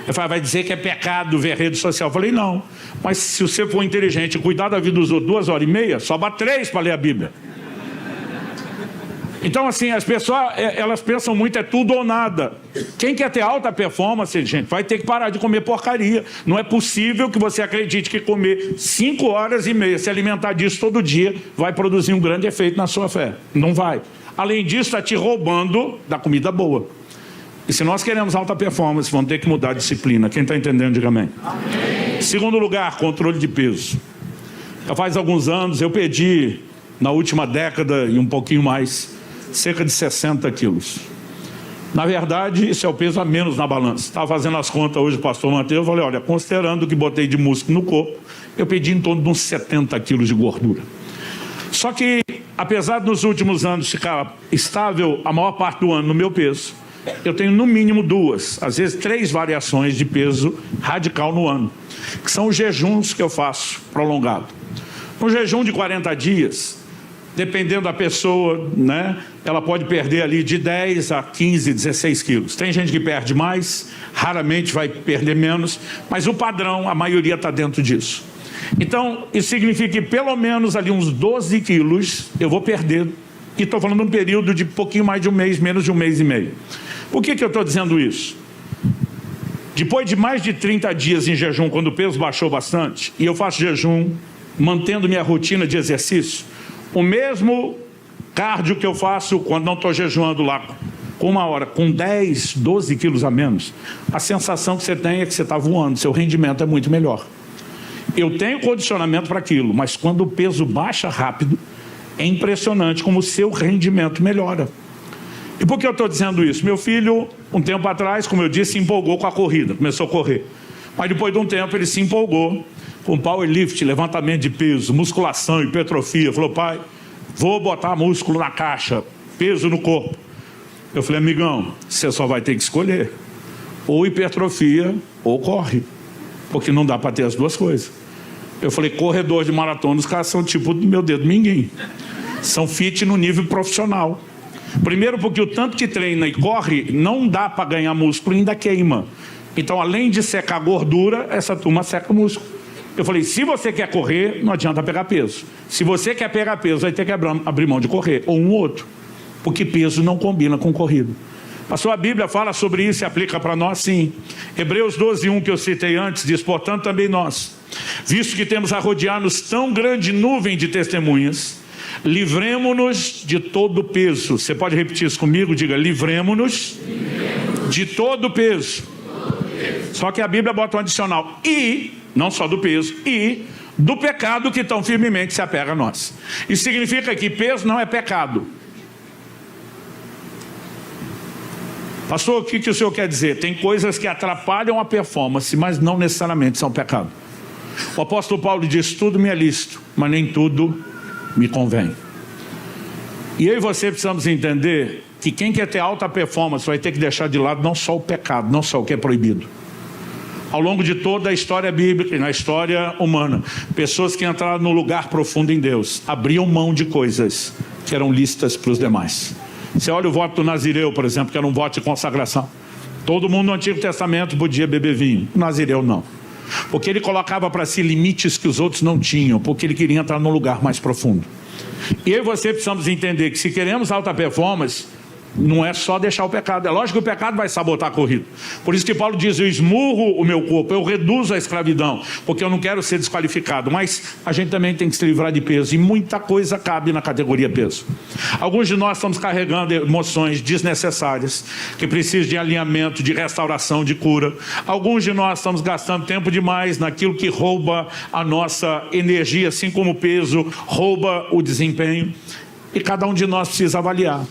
Eu falei, vai dizer que é pecado ver rede social. Eu falei, não. Mas se você for inteligente e cuidar da vida dos outros 2 horas e meia, sobra 3 para ler a Bíblia. Então, assim, as pessoas, elas pensam muito, é tudo ou nada. Quem quer ter alta performance, gente, vai ter que parar de comer porcaria. Não é possível que você acredite que comer 5 horas e meia, se alimentar disso todo dia, vai produzir um grande efeito na sua fé. Não vai. Além disso, está te roubando da comida boa. E se nós queremos alta performance, vamos ter que mudar a disciplina. Quem está entendendo, diga amém. Amém. Segundo lugar, controle de peso. Já faz alguns anos, eu perdi, na última década e um pouquinho mais, cerca de 60 quilos. Na verdade, isso é o peso a menos na balança. Estava fazendo as contas hoje, o pastor Mateus, eu falei, olha, considerando o que botei de músculo no corpo, eu perdi em torno de uns 70 quilos de gordura. Só que, apesar de nos últimos anos ficar estável a maior parte do ano no meu peso, eu tenho no mínimo 2, às vezes 3 variações de peso radical no ano, que são os jejuns que eu faço prolongado. Um jejum de 40 dias, dependendo da pessoa, né, ela pode perder ali de 10 a 15, 16 quilos. Tem gente que perde mais, raramente vai perder menos, mas o padrão, a maioria está dentro disso. Então, isso significa que pelo menos ali uns 12 quilos eu vou perder. E estou falando de um período de pouquinho mais de um mês, menos de um mês e meio. Por que eu estou dizendo isso? Depois de mais de 30 dias em jejum, quando o peso baixou bastante, e eu faço jejum, mantendo minha rotina de exercício, o mesmo cardio que eu faço quando não estou jejuando lá, com 1 hora, com 10, 12 quilos a menos, a sensação que você tem é que você está voando, seu rendimento é muito melhor. Eu tenho condicionamento para aquilo, mas quando o peso baixa rápido, é impressionante como o seu rendimento melhora. E por que eu estou dizendo isso? Meu filho, um tempo atrás, como eu disse, se empolgou com a corrida, começou a correr. Mas depois de um tempo ele se empolgou com powerlift, levantamento de peso, musculação, hipertrofia. Falou, pai, vou botar músculo na caixa, peso no corpo. Eu falei, amigão, você só vai ter que escolher. Ou hipertrofia, ou corre. Porque não dá para ter as duas coisas. Eu falei, corredor de maratona, os caras são tipo do meu dedo mindinho. São fit no nível profissional. Primeiro porque o tanto que treina e corre, não dá para ganhar músculo e ainda queima. Então, além de secar gordura, essa turma seca músculo. Eu falei, se você quer correr, não adianta pegar peso. Se você quer pegar peso, vai ter que abrir mão de correr, ou um outro. Porque peso não combina com corrida. Pastor, a Bíblia fala sobre isso e aplica para nós? Sim. Hebreus 12:1 que eu citei antes diz: portanto também nós, visto que temos a rodear-nos tão grande nuvem de testemunhas, livremo-nos de todo peso. Você pode repetir isso comigo? Diga: livremo-nos de todo peso. Só que a Bíblia bota um adicional: e, não só do peso, e do pecado que tão firmemente se apega a nós. Isso significa que peso não é pecado. Pastor, o que o senhor quer dizer? Tem coisas que atrapalham a performance, mas não necessariamente são pecado. O apóstolo Paulo diz: tudo me é lícito, mas nem tudo me convém. E eu e você precisamos entender que quem quer ter alta performance vai ter que deixar de lado não só o pecado, não só o que é proibido. Ao longo de toda a história bíblica e na história humana, pessoas que entraram no lugar profundo em Deus abriam mão de coisas que eram lícitas para os demais. Você olha o voto do Nazireu, por exemplo, que era um voto de consagração. Todo mundo no Antigo Testamento podia beber vinho, o Nazireu não. Porque ele colocava para si limites que os outros não tinham, porque ele queria entrar num lugar mais profundo. E eu e você precisamos entender que se queremos alta performance, não é só deixar o pecado. É lógico que o pecado vai sabotar a corrida. Por isso que Paulo diz: eu esmurro o meu corpo, eu reduzo a escravidão, porque eu não quero ser desqualificado. Mas a gente também tem que se livrar de peso, e muita coisa cabe na categoria peso. Alguns de nós estamos carregando emoções desnecessárias, que precisam de alinhamento, de restauração, de cura. Alguns de nós estamos gastando tempo demais naquilo que rouba a nossa energia, assim como o peso rouba o desempenho. E cada um de nós precisa avaliar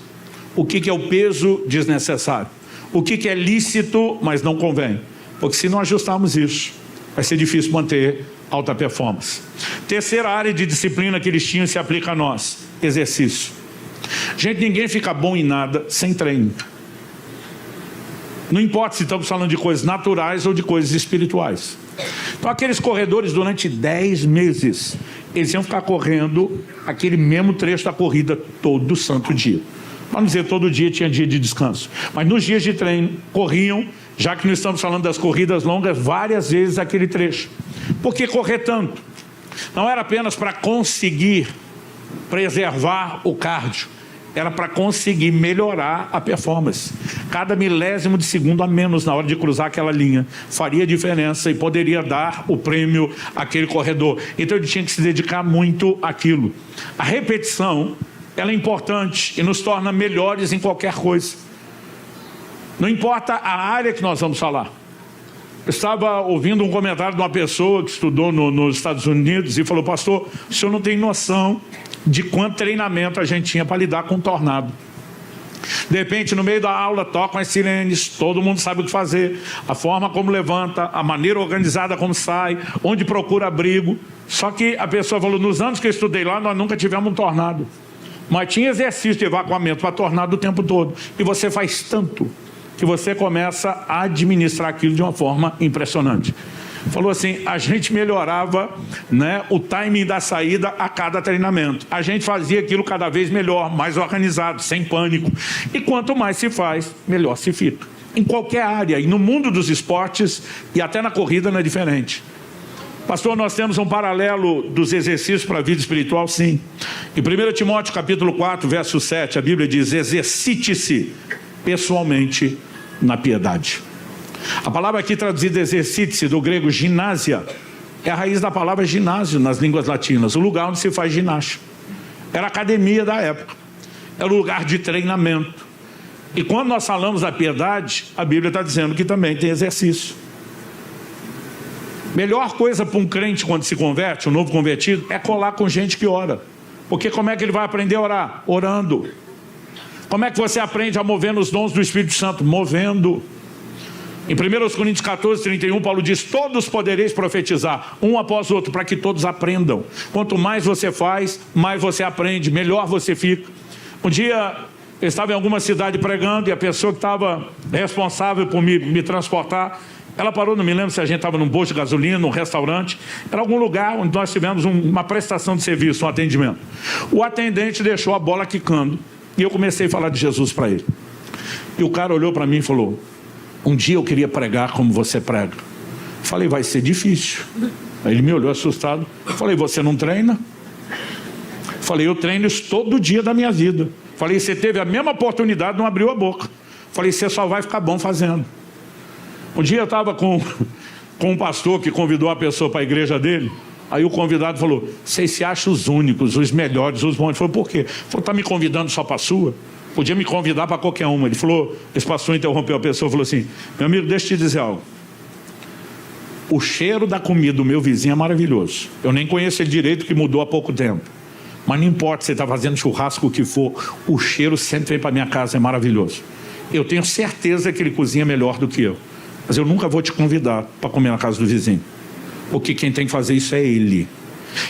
o que é o peso desnecessário, o que é lícito, mas não convém. Porque se não ajustarmos isso, vai ser difícil manter alta performance. Terceira área de disciplina que eles tinham se aplica a nós: exercício. Gente, ninguém fica bom em nada sem treino. Não importa se estamos falando de coisas naturais ou de coisas espirituais. Então aqueles corredores durante 10 meses, eles iam ficar correndo aquele mesmo trecho da corrida todo santo dia. Vamos dizer, todo dia tinha dia de descanso. Mas nos dias de treino, corriam, já que não estamos falando das corridas longas, várias vezes aquele trecho. Por que correr tanto? Não era apenas para conseguir preservar o cardio, era para conseguir melhorar a performance. Cada milésimo de segundo a menos na hora de cruzar aquela linha faria diferença e poderia dar o prêmio àquele corredor. Então ele tinha que se dedicar muito àquilo. A repetição, ela é importante e nos torna melhores em qualquer coisa. Não importa a área que nós vamos falar. Eu estava ouvindo um comentário de uma pessoa que estudou nos Estados Unidos e falou: pastor, o senhor não tem noção de quanto treinamento a gente tinha para lidar com um tornado. De repente, no meio da aula, tocam as sirenes, todo mundo sabe o que fazer, a forma como levanta, a maneira organizada como sai, onde procura abrigo. Só que a pessoa falou: nos anos que eu estudei lá, nós nunca tivemos um tornado. Mas tinha exercício de evacuamento para tornado o tempo todo. E você faz tanto que você começa a administrar aquilo de uma forma impressionante. Falou assim: a gente melhorava, né, o timing da saída a cada treinamento. A gente fazia aquilo cada vez melhor, mais organizado, sem pânico. E quanto mais se faz, melhor se fica. Em qualquer área, e no mundo dos esportes, e até na corrida não é diferente. Pastor, nós temos um paralelo dos exercícios para a vida espiritual, sim. Em 1 Timóteo capítulo 4, verso 7, a Bíblia diz: exercite-se pessoalmente na piedade. A palavra aqui traduzida exercite-se, do grego ginásia, é a raiz da palavra ginásio nas línguas latinas, o lugar onde se faz ginástica. Era a academia da época, era o lugar de treinamento. E quando nós falamos da piedade, a Bíblia está dizendo que também tem exercício. Melhor coisa para um crente quando se converte, um novo convertido, é colar com gente que ora. Porque como é que ele vai aprender a orar? Orando. Como é que você aprende a mover nos dons do Espírito Santo? Movendo. Em 1 Coríntios 14, 31, Paulo diz: todos podereis profetizar, um após o outro, para que todos aprendam. Quanto mais você faz, mais você aprende, melhor você fica. Um dia eu estava em alguma cidade pregando, e a pessoa que estava responsável por me transportar, ela parou, não me lembro se a gente estava num posto de gasolina, num restaurante, era algum lugar onde nós tivemos uma prestação de serviço, um atendimento. O atendente deixou a bola quicando, e eu comecei a falar de Jesus para ele. E o cara olhou para mim e falou: um dia eu queria pregar como você prega. Falei: vai ser difícil. Aí ele me olhou assustado. Falei: você não treina? Falei: eu treino isso todo dia da minha vida. Falei: você teve a mesma oportunidade, não abriu a boca. Falei, você só vai ficar bom fazendo. Um dia eu estava com um pastor que convidou a pessoa para a igreja dele. Aí o convidado falou, vocês se acham os únicos, os melhores, os bons. Ele falou, por quê? Ele falou, está me convidando só para a sua? Podia me convidar para qualquer uma. Ele falou, esse pastor interrompeu a pessoa e falou assim, meu amigo, deixa eu te dizer algo. O cheiro da comida do meu vizinho é maravilhoso. Eu nem conheço ele direito, que mudou há pouco tempo. Mas não importa se você está fazendo churrasco, o que for, o cheiro sempre vem para minha casa, é maravilhoso. Eu tenho certeza que ele cozinha melhor do que eu. Mas eu nunca vou te convidar para comer na casa do vizinho. Porque quem tem que fazer isso é ele.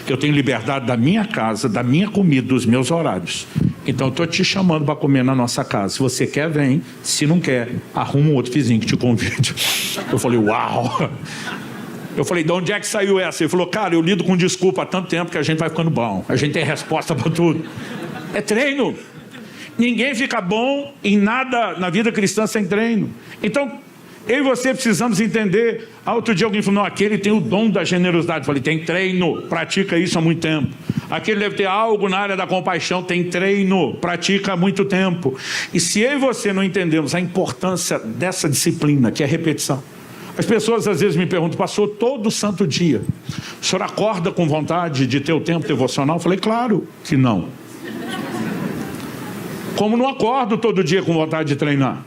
Eu tenho liberdade da minha casa, da minha comida, dos meus horários. Então eu estou te chamando para comer na nossa casa. Se você quer, vem. Se não quer, arruma um outro vizinho que te convide. Eu falei, uau! Eu falei, de onde é que saiu essa? Ele falou, cara, eu lido com desculpa há tanto tempo que a gente vai ficando bom. A gente tem resposta para tudo. É treino. Ninguém fica bom em nada na vida cristã sem treino. Então, eu e você precisamos entender. Outro dia alguém falou, não, aquele tem o dom da generosidade. Eu falei, tem treino, pratica isso há muito tempo. Aquele deve ter algo na área da compaixão, tem treino, pratica há muito tempo. E se eu e você não entendemos a importância dessa disciplina, que é repetição. As pessoas às vezes me perguntam, pastor, todo santo dia, o senhor acorda com vontade de ter o tempo devocional? Eu falei, claro que não. Como não acordo todo dia com vontade de treinar?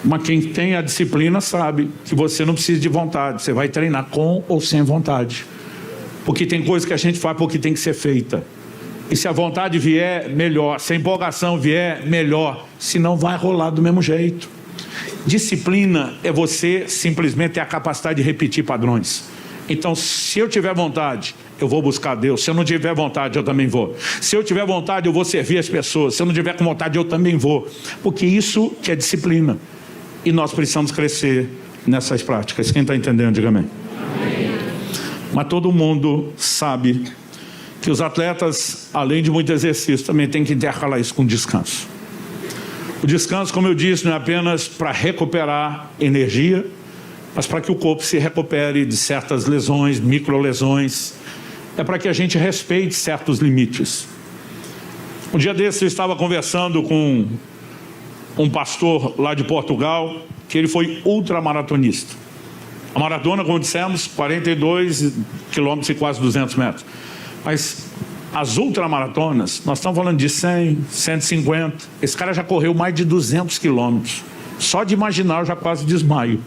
Mas quem tem a disciplina sabe que você não precisa de vontade, você vai treinar com ou sem vontade. Porque tem coisa que a gente faz porque tem que ser feita. E se a vontade vier, melhor. Se a empolgação vier, melhor. Se não, vai rolar do mesmo jeito. Disciplina é você simplesmente ter a capacidade de repetir padrões. Então, se eu tiver vontade, eu vou buscar Deus. Se eu não tiver vontade, eu também vou. Se eu tiver vontade, eu vou servir as pessoas. Se eu não tiver com vontade, eu também vou. Porque isso que é disciplina. E nós precisamos crescer nessas práticas. Quem está entendendo, diga amém. Mas todo mundo sabe que os atletas, além de muito exercício, também tem que intercalar isso com descanso. O descanso, como eu disse, não é apenas para recuperar energia, mas para que o corpo se recupere de certas lesões, microlesões. É para que a gente respeite certos limites. Um dia desses eu estava conversando com um pastor lá de Portugal, que ele foi ultramaratonista. A maratona, como dissemos, 42 quilômetros e quase 200 metros. Mas as ultramaratonas, nós estamos falando de 100, 150. Esse cara já correu mais de 200 quilômetros. Só de imaginar eu já quase desmaio.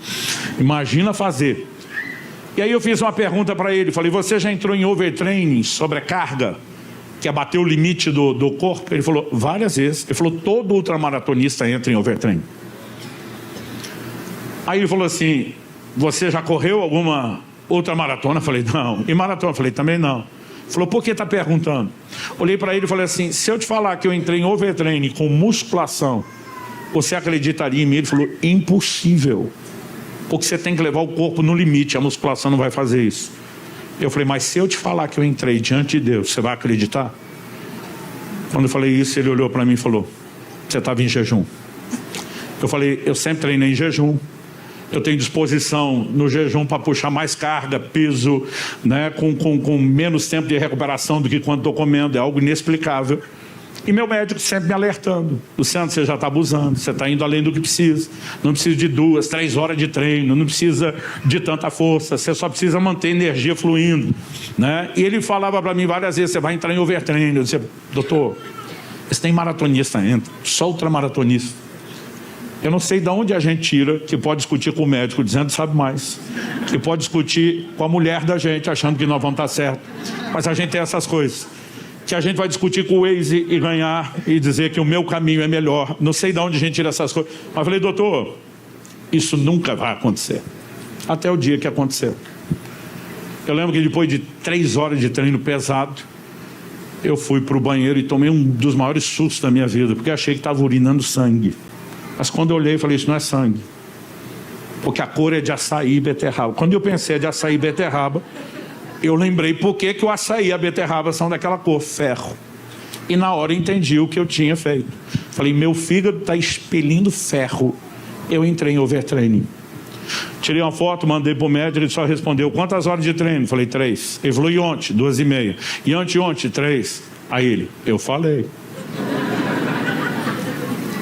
Imagina fazer. E aí eu fiz uma pergunta para ele. Falei, você já entrou em overtraining, sobrecarga, que é bater o limite do corpo? Ele falou, várias vezes. Ele falou, todo ultramaratonista entra em overtraining. Aí ele falou assim, você já correu alguma ultramaratona? Eu falei, não. E maratona? Eu falei, também não. Ele falou, por que está perguntando? Olhei para ele e falei assim, se eu te falar que eu entrei em overtraining com musculação, você acreditaria em mim? Ele falou, impossível. Porque você tem que levar o corpo no limite, a musculação não vai fazer isso. Eu falei, mas se eu te falar que eu entrei diante de Deus, você vai acreditar? Quando eu falei isso, ele olhou para mim e falou, você estava em jejum. Eu falei, eu sempre treinei em jejum. Eu tenho disposição no jejum para puxar mais carga, peso, né, com menos tempo de recuperação do que quando estou comendo. É algo inexplicável. E meu médico sempre me alertando. Luciano, você já está abusando, você está indo além do que precisa. Não precisa de 2, 3 horas de treino, não precisa de tanta força, você só precisa manter a energia fluindo. Né? E ele falava para mim várias vezes, você vai entrar em overtraining. Eu dizia, doutor, esse nem maratonista entra, só ultramaratonista. Eu não sei de onde a gente tira que pode discutir com o médico dizendo que sabe mais, que pode discutir com a mulher da gente achando que nós vamos estar certo, mas a gente tem essas coisas, que a gente vai discutir com o Waze e ganhar e dizer que o meu caminho é melhor. Não sei de onde a gente tira essas coisas, mas eu falei, doutor, isso nunca vai acontecer, até o dia que aconteceu. Eu lembro que depois de 3 horas de treino pesado, eu fui para o banheiro e tomei um dos maiores sustos da minha vida, porque achei que estava urinando sangue. Mas quando eu olhei, eu falei, isso não é sangue. Porque a cor é de açaí e beterraba. Quando eu pensei de açaí e beterraba, eu lembrei por que o açaí e a beterraba são daquela cor, ferro. E na hora eu entendi o que eu tinha feito. Falei, meu fígado está expelindo ferro. Eu entrei em overtraining. Tirei uma foto, mandei para o médico, ele só respondeu, quantas horas de treino? Falei, 3. Ele falou, e ontem? 2,5. E anteontem? 3. Aí ele, eu falei.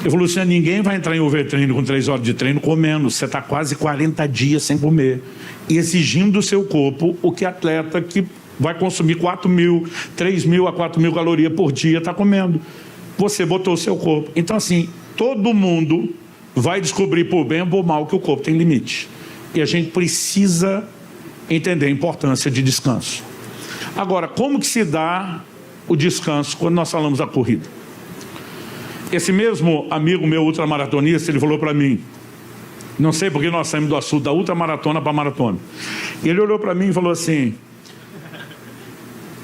Eu falei, Luciano, ninguém vai entrar em overtreino com 3 horas de treino comendo. Você está quase 40 dias sem comer. E exigindo do seu corpo o que atleta que vai consumir 4.000, 3.000 a 4.000 calorias por dia está comendo. Você botou o seu corpo. Então, assim, todo mundo vai descobrir por bem ou por mal que o corpo tem limite. E a gente precisa entender a importância de descanso. Agora, como que se dá o descanso quando nós falamos da corrida? Esse mesmo amigo meu ultramaratonista, ele falou para mim, não sei porque nós saímos do assunto da ultramaratona para a maratona. E ele olhou para mim e falou assim,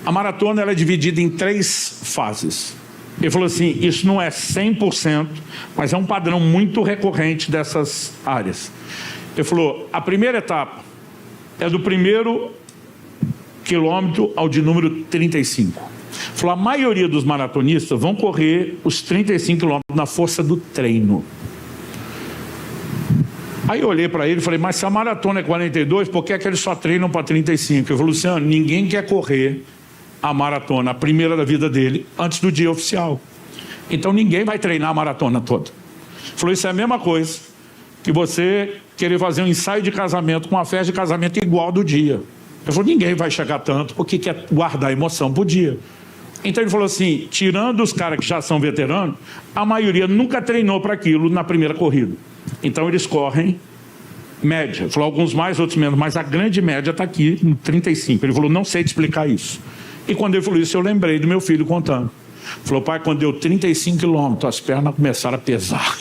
a maratona ela é dividida em 3 fases. Ele falou assim, isso não é 100%, mas é um padrão muito recorrente dessas áreas. Ele falou, a primeira etapa é do primeiro quilômetro ao de número 35. Falou, a maioria dos maratonistas vão correr os 35 quilômetros na força do treino. Aí eu olhei para ele e falei, mas se a maratona é 42, por que é que eles só treinam para 35? Eu falei, Luciano, ninguém quer correr a maratona, a primeira da vida dele, antes do dia oficial. Então ninguém vai treinar a maratona toda. Ele falou, isso é a mesma coisa que você querer fazer um ensaio de casamento com uma festa de casamento igual do dia. Eu falei, ninguém vai chegar tanto porque quer guardar a emoção pro dia. Então ele falou assim, tirando os caras que já são veteranos, a maioria nunca treinou para aquilo na primeira corrida. Então eles correm média. Ele falou, alguns mais, outros menos, mas a grande média está aqui no 35. Ele falou, não sei te explicar isso. E quando ele falou isso, eu lembrei do meu filho contando. Ele falou, pai, quando deu 35 quilômetros, as pernas começaram a pesar.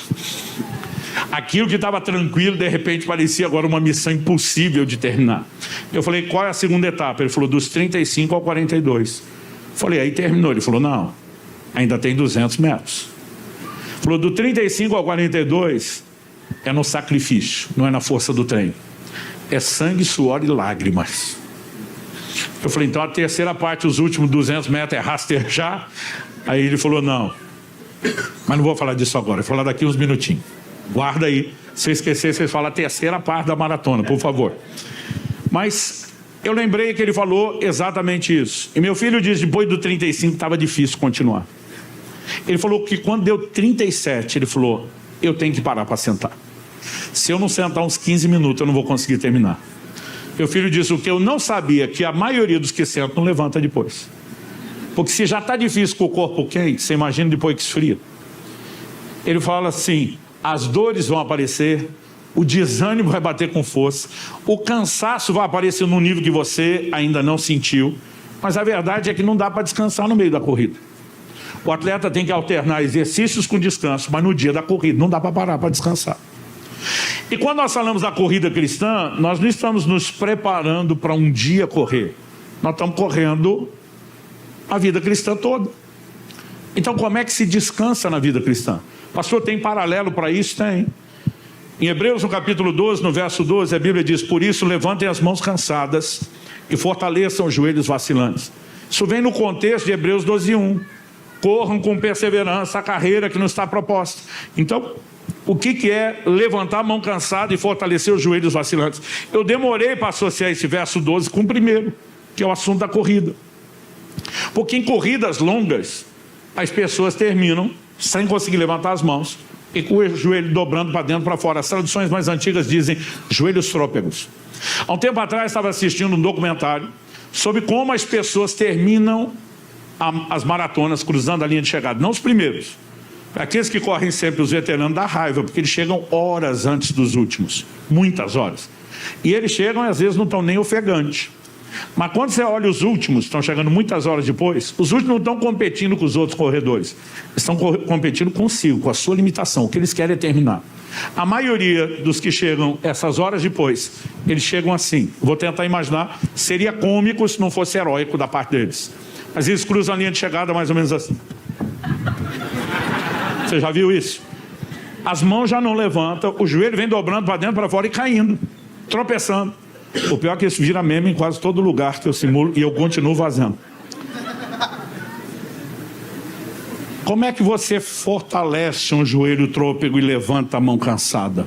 Aquilo que estava tranquilo, de repente, parecia agora uma missão impossível de terminar. Eu falei, qual é a segunda etapa? Ele falou, dos 35 ao 42. Eu falei, aí terminou. Ele falou, não, ainda tem 200 metros. Ele falou, do 35 ao 42 é no sacrifício, não é na força do treino. É sangue, suor e lágrimas. Eu falei, então a terceira parte, os últimos 200 metros é rastejar? Aí ele falou, não, mas não vou falar disso agora, vou falar daqui uns minutinhos. Guarda aí, se eu esquecer, vocês falam a terceira parte da maratona, por favor. Mas eu lembrei que ele falou exatamente isso. E meu filho disse, depois do 35 estava difícil continuar. Ele falou que quando deu 37, ele falou, eu tenho que parar para sentar. Se eu não sentar uns 15 minutos, eu não vou conseguir terminar. Meu filho disse, o que eu não sabia, que a maioria dos que sentam não levanta depois. Porque se já está difícil com o corpo quente, você imagina depois que esfria. Ele fala assim, as dores vão aparecer, o desânimo vai bater com força, o cansaço vai aparecer num nível que você ainda não sentiu, mas a verdade é que não dá para descansar no meio da corrida. O atleta tem que alternar exercícios com descanso, mas no dia da corrida não dá para parar para descansar. E quando nós falamos da corrida cristã, nós não estamos nos preparando para um dia correr. Nós estamos correndo a vida cristã toda. Então como é que se descansa na vida cristã? Pastor, tem paralelo para isso? Tem. Em Hebreus, no capítulo 12, no verso 12, a Bíblia diz, por isso levantem as mãos cansadas e fortaleçam os joelhos vacilantes. Isso vem no contexto de Hebreus 12:1. Corram com perseverança a carreira que nos está proposta. Então, o que é levantar a mão cansada e fortalecer os joelhos vacilantes? Eu demorei para associar esse verso 12 com o primeiro, que é o assunto da corrida. Porque em corridas longas, as pessoas terminam sem conseguir levantar as mãos e com o joelho dobrando para dentro, para fora. As traduções mais antigas dizem joelhos trôpegos. Há um tempo atrás, estava assistindo um documentário sobre como as pessoas terminam as maratonas cruzando a linha de chegada. Não os primeiros. Aqueles que correm sempre, os veteranos, dá raiva, porque eles chegam horas antes dos últimos. Muitas horas. E eles chegam e às vezes não estão nem ofegantes. Mas quando você olha os últimos, estão chegando muitas horas depois, os últimos não estão competindo com os outros corredores. Estão competindo consigo, com a sua limitação. O que eles querem é terminar. A maioria dos que chegam essas horas depois, eles chegam assim. Vou tentar imaginar, seria cômico se não fosse heróico da parte deles. Mas eles cruzam a linha de chegada mais ou menos assim. Você já viu isso? As mãos já não levantam, o joelho vem dobrando para dentro, para fora e caindo, tropeçando. O pior é que isso vira meme em quase todo lugar que eu simulo e eu continuo fazendo. Como é que você fortalece um joelho trôpego e levanta a mão cansada?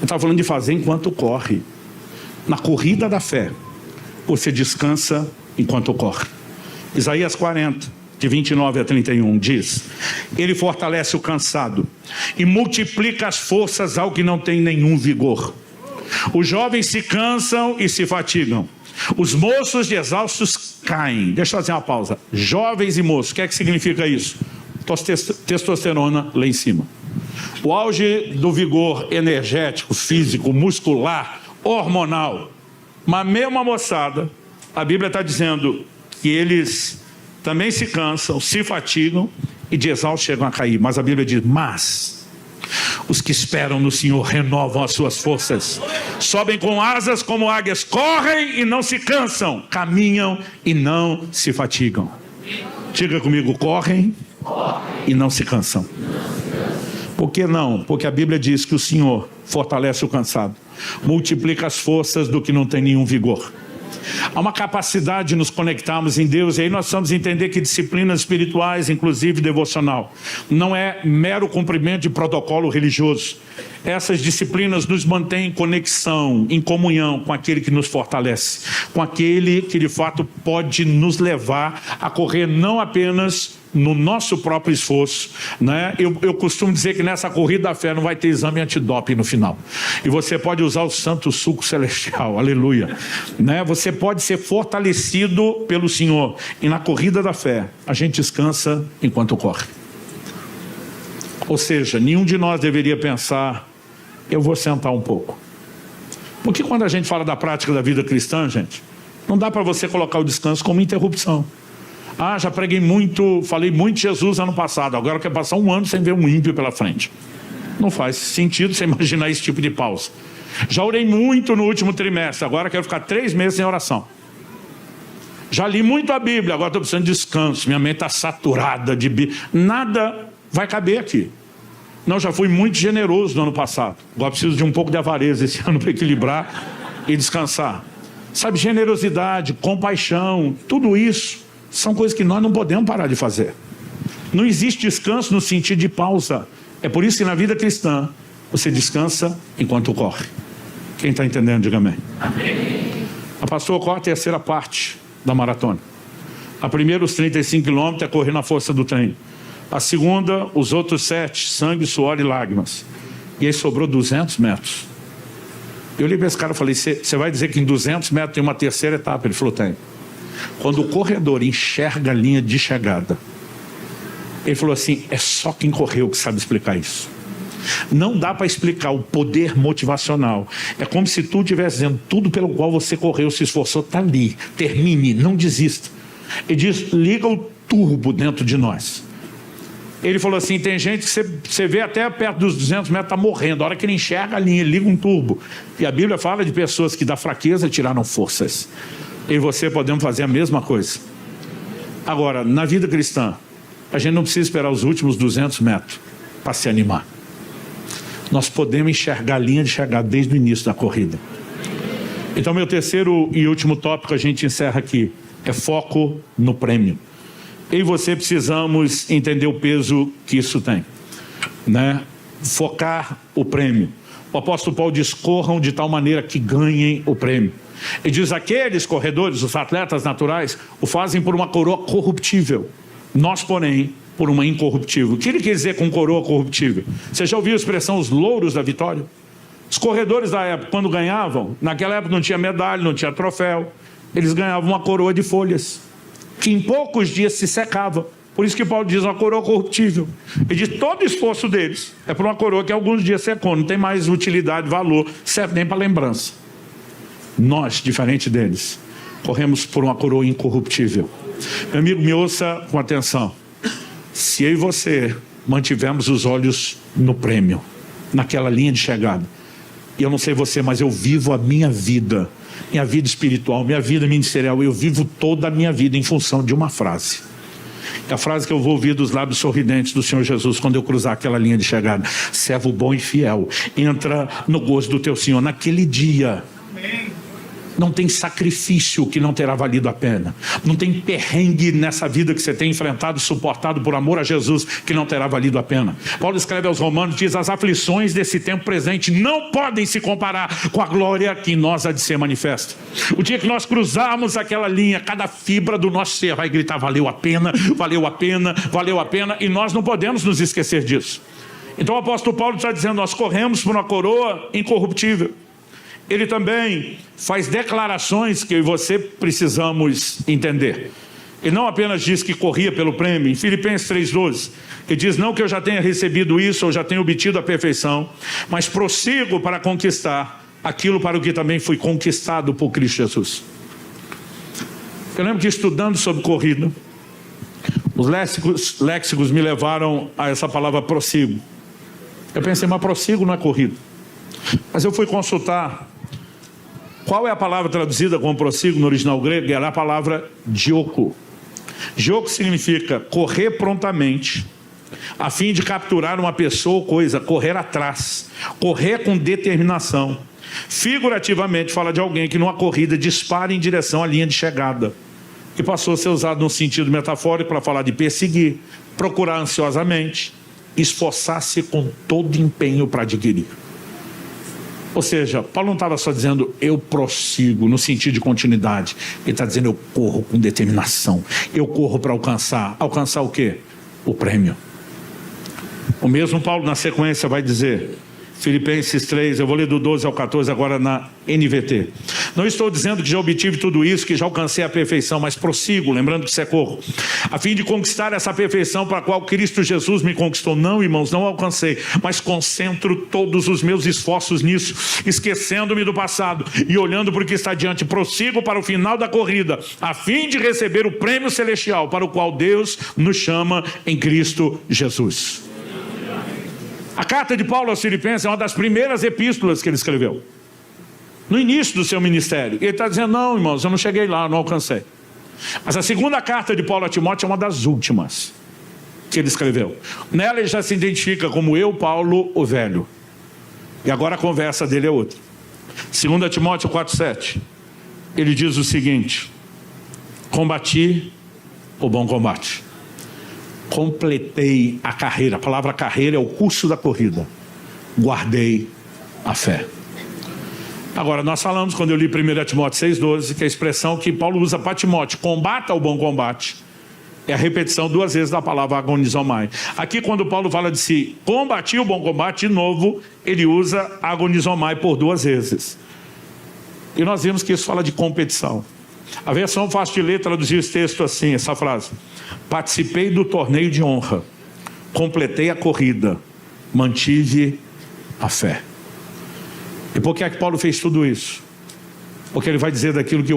Eu estava falando de fazer enquanto corre. Na corrida da fé, você descansa enquanto corre. Isaías 40, de 29 a 31, diz: Ele fortalece o cansado e multiplica as forças ao que não tem nenhum vigor. Os jovens se cansam e se fatigam. Os moços de exaustos caem. Deixa eu fazer uma pausa. Jovens e moços, o que é que significa isso? Testosterona lá em cima. O auge do vigor energético, físico, muscular, hormonal. Mas mesmo a moçada, a Bíblia está dizendo que eles também se cansam, se fatigam e de exaustos chegam a cair. Mas a Bíblia diz: mas os que esperam no Senhor renovam as suas forças, sobem com asas como águias, correm e não se cansam, caminham e não se fatigam. Diga comigo: correm e não se cansam. Por que não? Porque a Bíblia diz que o Senhor fortalece o cansado, multiplica as forças do que não tem nenhum vigor. Há uma capacidade de nos conectarmos em Deus, e aí nós precisamos entender que disciplinas espirituais, inclusive devocional, não é mero cumprimento de protocolo religioso. Essas disciplinas nos mantêm em conexão, em comunhão com aquele que nos fortalece, com aquele que de fato pode nos levar a correr não apenas no nosso próprio esforço, né? Eu costumo dizer que nessa corrida da fé não vai ter exame antidoping no final, e você pode usar o santo suco celestial, aleluia, né? Você pode ser fortalecido pelo Senhor, e na corrida da fé a gente descansa enquanto corre. Ou seja, nenhum de nós deveria pensar: eu vou sentar um pouco. Porque quando a gente fala da prática da vida cristã, gente, não dá para você colocar o descanso como interrupção. Ah, já preguei muito, falei muito de Jesus ano passado, agora eu quero passar um ano sem ver um ímpio pela frente. Não faz sentido você imaginar esse tipo de pausa. Já orei muito no último trimestre, agora quero ficar 3 meses sem oração. Já li muito a Bíblia, agora estou precisando de descanso, minha mente está saturada de Bíblia. Nada vai caber aqui. Não, já fui muito generoso no ano passado, agora preciso de um pouco de avareza esse ano para equilibrar e descansar. Sabe, generosidade, compaixão, tudo isso são coisas que nós não podemos parar de fazer. Não existe descanso no sentido de pausa. É por isso que na vida cristã você descansa enquanto corre. Quem está entendendo, diga amém. Amém. A pastora corre a terceira parte da maratona. A primeira, os 35 quilômetros, é correr na força do trem. A segunda, os outros 7, sangue, suor e lágrimas. E aí sobrou 200 metros. Eu olhei para esse cara e falei: você vai dizer que em 200 metros tem uma terceira etapa? Ele falou: tem. Quando o corredor enxerga a linha de chegada, ele falou assim: é só quem correu que sabe explicar isso. Não dá para explicar o poder motivacional. É como se tu estivesse dizendo: tudo pelo qual você correu, se esforçou, está ali. Termine, não desista. Ele diz: liga o turbo dentro de nós. Ele falou assim: tem gente que você vê até perto dos 200 metros, está morrendo. A hora que ele enxerga a linha, ele liga um turbo. E a Bíblia fala de pessoas que da fraqueza tiraram forças. Eu e você podemos fazer a mesma coisa. Agora, na vida cristã, a gente não precisa esperar os últimos 200 metros para se animar. Nós podemos enxergar a linha de chegada desde o início da corrida. Então, meu terceiro e último tópico, a gente encerra aqui, é foco no prêmio. Eu e você precisamos entender o peso que isso tem, né? Focar o prêmio. O apóstolo Paulo diz: corram de tal maneira que ganhem o prêmio. Ele diz: aqueles corredores, os atletas naturais, o fazem por uma coroa corruptível. Nós, porém, por uma incorruptível. O que ele quer dizer com coroa corruptível? Você já ouviu a expressão os louros da vitória? Os corredores da época, quando ganhavam, naquela época não tinha medalha, não tinha troféu, eles ganhavam uma coroa de folhas, que em poucos dias se secava. Por isso que Paulo diz uma coroa corruptível. Ele diz: todo o esforço deles é por uma coroa que alguns dias secou, não tem mais utilidade, valor, serve nem para lembrança. Nós, diferente deles, corremos por uma coroa incorruptível. Meu amigo, me ouça com atenção. Se eu e você mantivermos os olhos no prêmio, naquela linha de chegada, e eu não sei você, mas eu vivo a minha vida espiritual, minha vida ministerial, eu vivo toda a minha vida em função de uma frase. É a frase que eu vou ouvir dos lábios sorridentes do Senhor Jesus quando eu cruzar aquela linha de chegada: servo bom e fiel, entra no gozo do teu Senhor. Naquele dia, Não tem sacrifício que não terá valido a pena. Não tem perrengue nessa vida que você tem enfrentado e suportado por amor a Jesus que não terá valido a pena. Paulo escreve aos Romanos, diz: as aflições desse tempo presente não podem se comparar com a glória que em nós há de ser manifesta. O dia que nós cruzarmos aquela linha, cada fibra do nosso ser vai gritar: valeu a pena, valeu a pena, valeu a pena, e nós não podemos nos esquecer disso. Então o apóstolo Paulo está dizendo: nós corremos por uma coroa incorruptível. Ele também faz declarações que eu e você precisamos entender. Ele não apenas diz que corria pelo prêmio. Em Filipenses 3,12, ele diz: não que eu já tenha recebido isso ou já tenha obtido a perfeição, mas prossigo para conquistar aquilo para o que também fui conquistado por Cristo Jesus. Eu lembro que estudando sobre corrida, os léxicos me levaram a essa palavra prossigo. Eu pensei: mas prossigo não é corrida. Mas eu fui consultar qual é a palavra traduzida como prossigo no original grego. Era a palavra dioko. Dioko significa correr prontamente, a fim de capturar uma pessoa ou coisa, correr atrás, correr com determinação. Figurativamente fala de alguém que numa corrida dispara em direção à linha de chegada, e passou a ser usado no sentido metafórico para falar de perseguir, procurar ansiosamente, esforçar-se com todo empenho para adquirir. Ou seja, Paulo não estava só dizendo eu prossigo no sentido de continuidade. Ele está dizendo eu corro com determinação. Eu corro para alcançar. Alcançar o quê? O prêmio. O mesmo Paulo na sequência vai dizer, Filipenses 3, eu vou ler do 12 ao 14 agora na NVT. Não estou dizendo que já obtive tudo isso, que já alcancei a perfeição, mas prossigo, lembrando que isso é corro, a fim de conquistar essa perfeição para a qual Cristo Jesus me conquistou. Não, irmãos, não alcancei, mas concentro todos os meus esforços nisso, esquecendo-me do passado e olhando para o que está diante. Prossigo para o final da corrida, a fim de receber o prêmio celestial para o qual Deus nos chama em Cristo Jesus. A carta de Paulo aos Filipenses é uma das primeiras epístolas que ele escreveu, no início do seu ministério. Ele está dizendo: não, irmãos, eu não cheguei lá, não alcancei. Mas a segunda carta de Paulo a Timóteo é uma das últimas que ele escreveu. Nela ele já se identifica como eu, Paulo, o velho. E agora a conversa dele é outra. 2 Timóteo 4,7, ele diz o seguinte: combati o bom combate, completei a carreira. A palavra carreira é o curso da corrida. Guardei a fé. Agora, nós falamos, quando eu li 1 Timóteo 6,12, que a expressão que Paulo usa para Timóteo, combata o bom combate, é a repetição 2 vezes da palavra agonizomai. Aqui, quando Paulo fala de si, combati o bom combate, de novo, ele usa agonizomai por 2 vezes. E nós vimos que isso fala de competição. A versão fácil de ler traduzir esse texto assim, essa frase: participei do torneio de honra, completei a corrida, mantive a fé. E por que é que Paulo fez tudo isso? Porque ele vai dizer daquilo que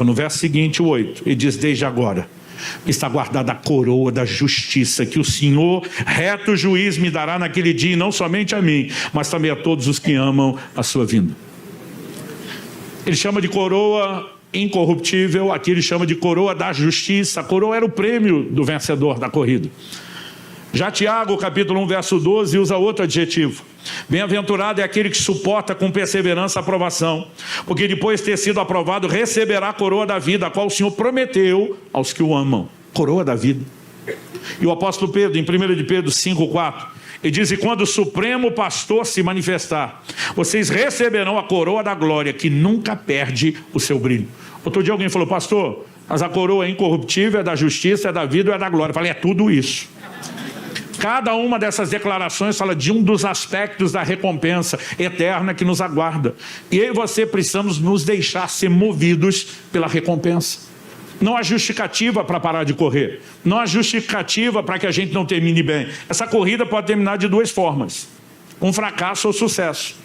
no verso seguinte, o 8, ele diz: desde agora está guardada a coroa da justiça, que o Senhor, reto juiz, me dará naquele dia, e não somente a mim, mas também a todos os que amam a sua vinda. Ele chama de coroa incorruptível, aqui ele chama de coroa da justiça. A coroa era o prêmio do vencedor da corrida. Já Tiago, capítulo 1, verso 12, usa outro adjetivo: bem-aventurado é aquele que suporta com perseverança a aprovação, porque depois de ter sido aprovado, receberá a coroa da vida, a qual o Senhor prometeu aos que o amam. Coroa da vida. E o apóstolo Pedro, em 1 de Pedro 5,4, ele diz: e quando o supremo pastor se manifestar, vocês receberão a coroa da glória, que nunca perde o seu brilho. Outro dia alguém falou: pastor, mas a coroa é incorruptível, é da justiça, é da vida ou é da glória? Eu falei: é tudo isso. Cada uma dessas declarações fala de um dos aspectos da recompensa eterna que nos aguarda. E eu e você precisamos nos deixar ser movidos pela recompensa. Não há justificativa para parar de correr. Não há justificativa para que a gente não termine bem. Essa corrida pode terminar de 2 formas: um fracasso ou sucesso.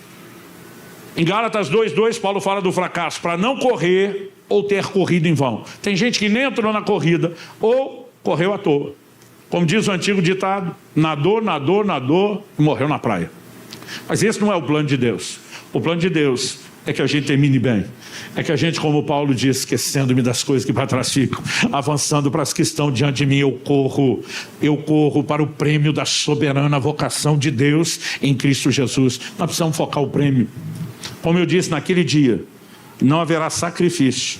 Em Gálatas 2,2, Paulo fala do fracasso: para não correr ou ter corrido em vão. Tem gente que nem entrou na corrida ou correu à toa. Como diz o antigo ditado: nadou, nadou, nadou e morreu na praia. Mas esse não é o plano de Deus. O plano de Deus é que a gente termine bem. É que a gente, como Paulo diz, esquecendo-me das coisas que para trás ficam, avançando para as que estão diante de mim, eu corro para o prêmio da soberana vocação de Deus em Cristo Jesus. Nós precisamos focar o prêmio. Como eu disse naquele dia, não haverá sacrifício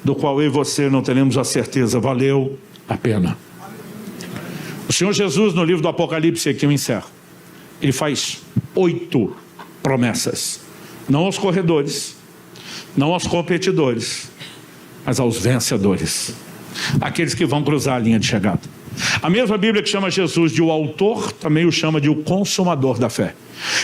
do qual eu e você não teremos a certeza, valeu a pena. O Senhor Jesus, no livro do Apocalipse, aqui eu encerro, ele faz 8 promessas, não aos corredores, não aos competidores, mas aos vencedores, aqueles que vão cruzar a linha de chegada. A mesma Bíblia que chama Jesus de o autor, também o chama de o consumador da fé.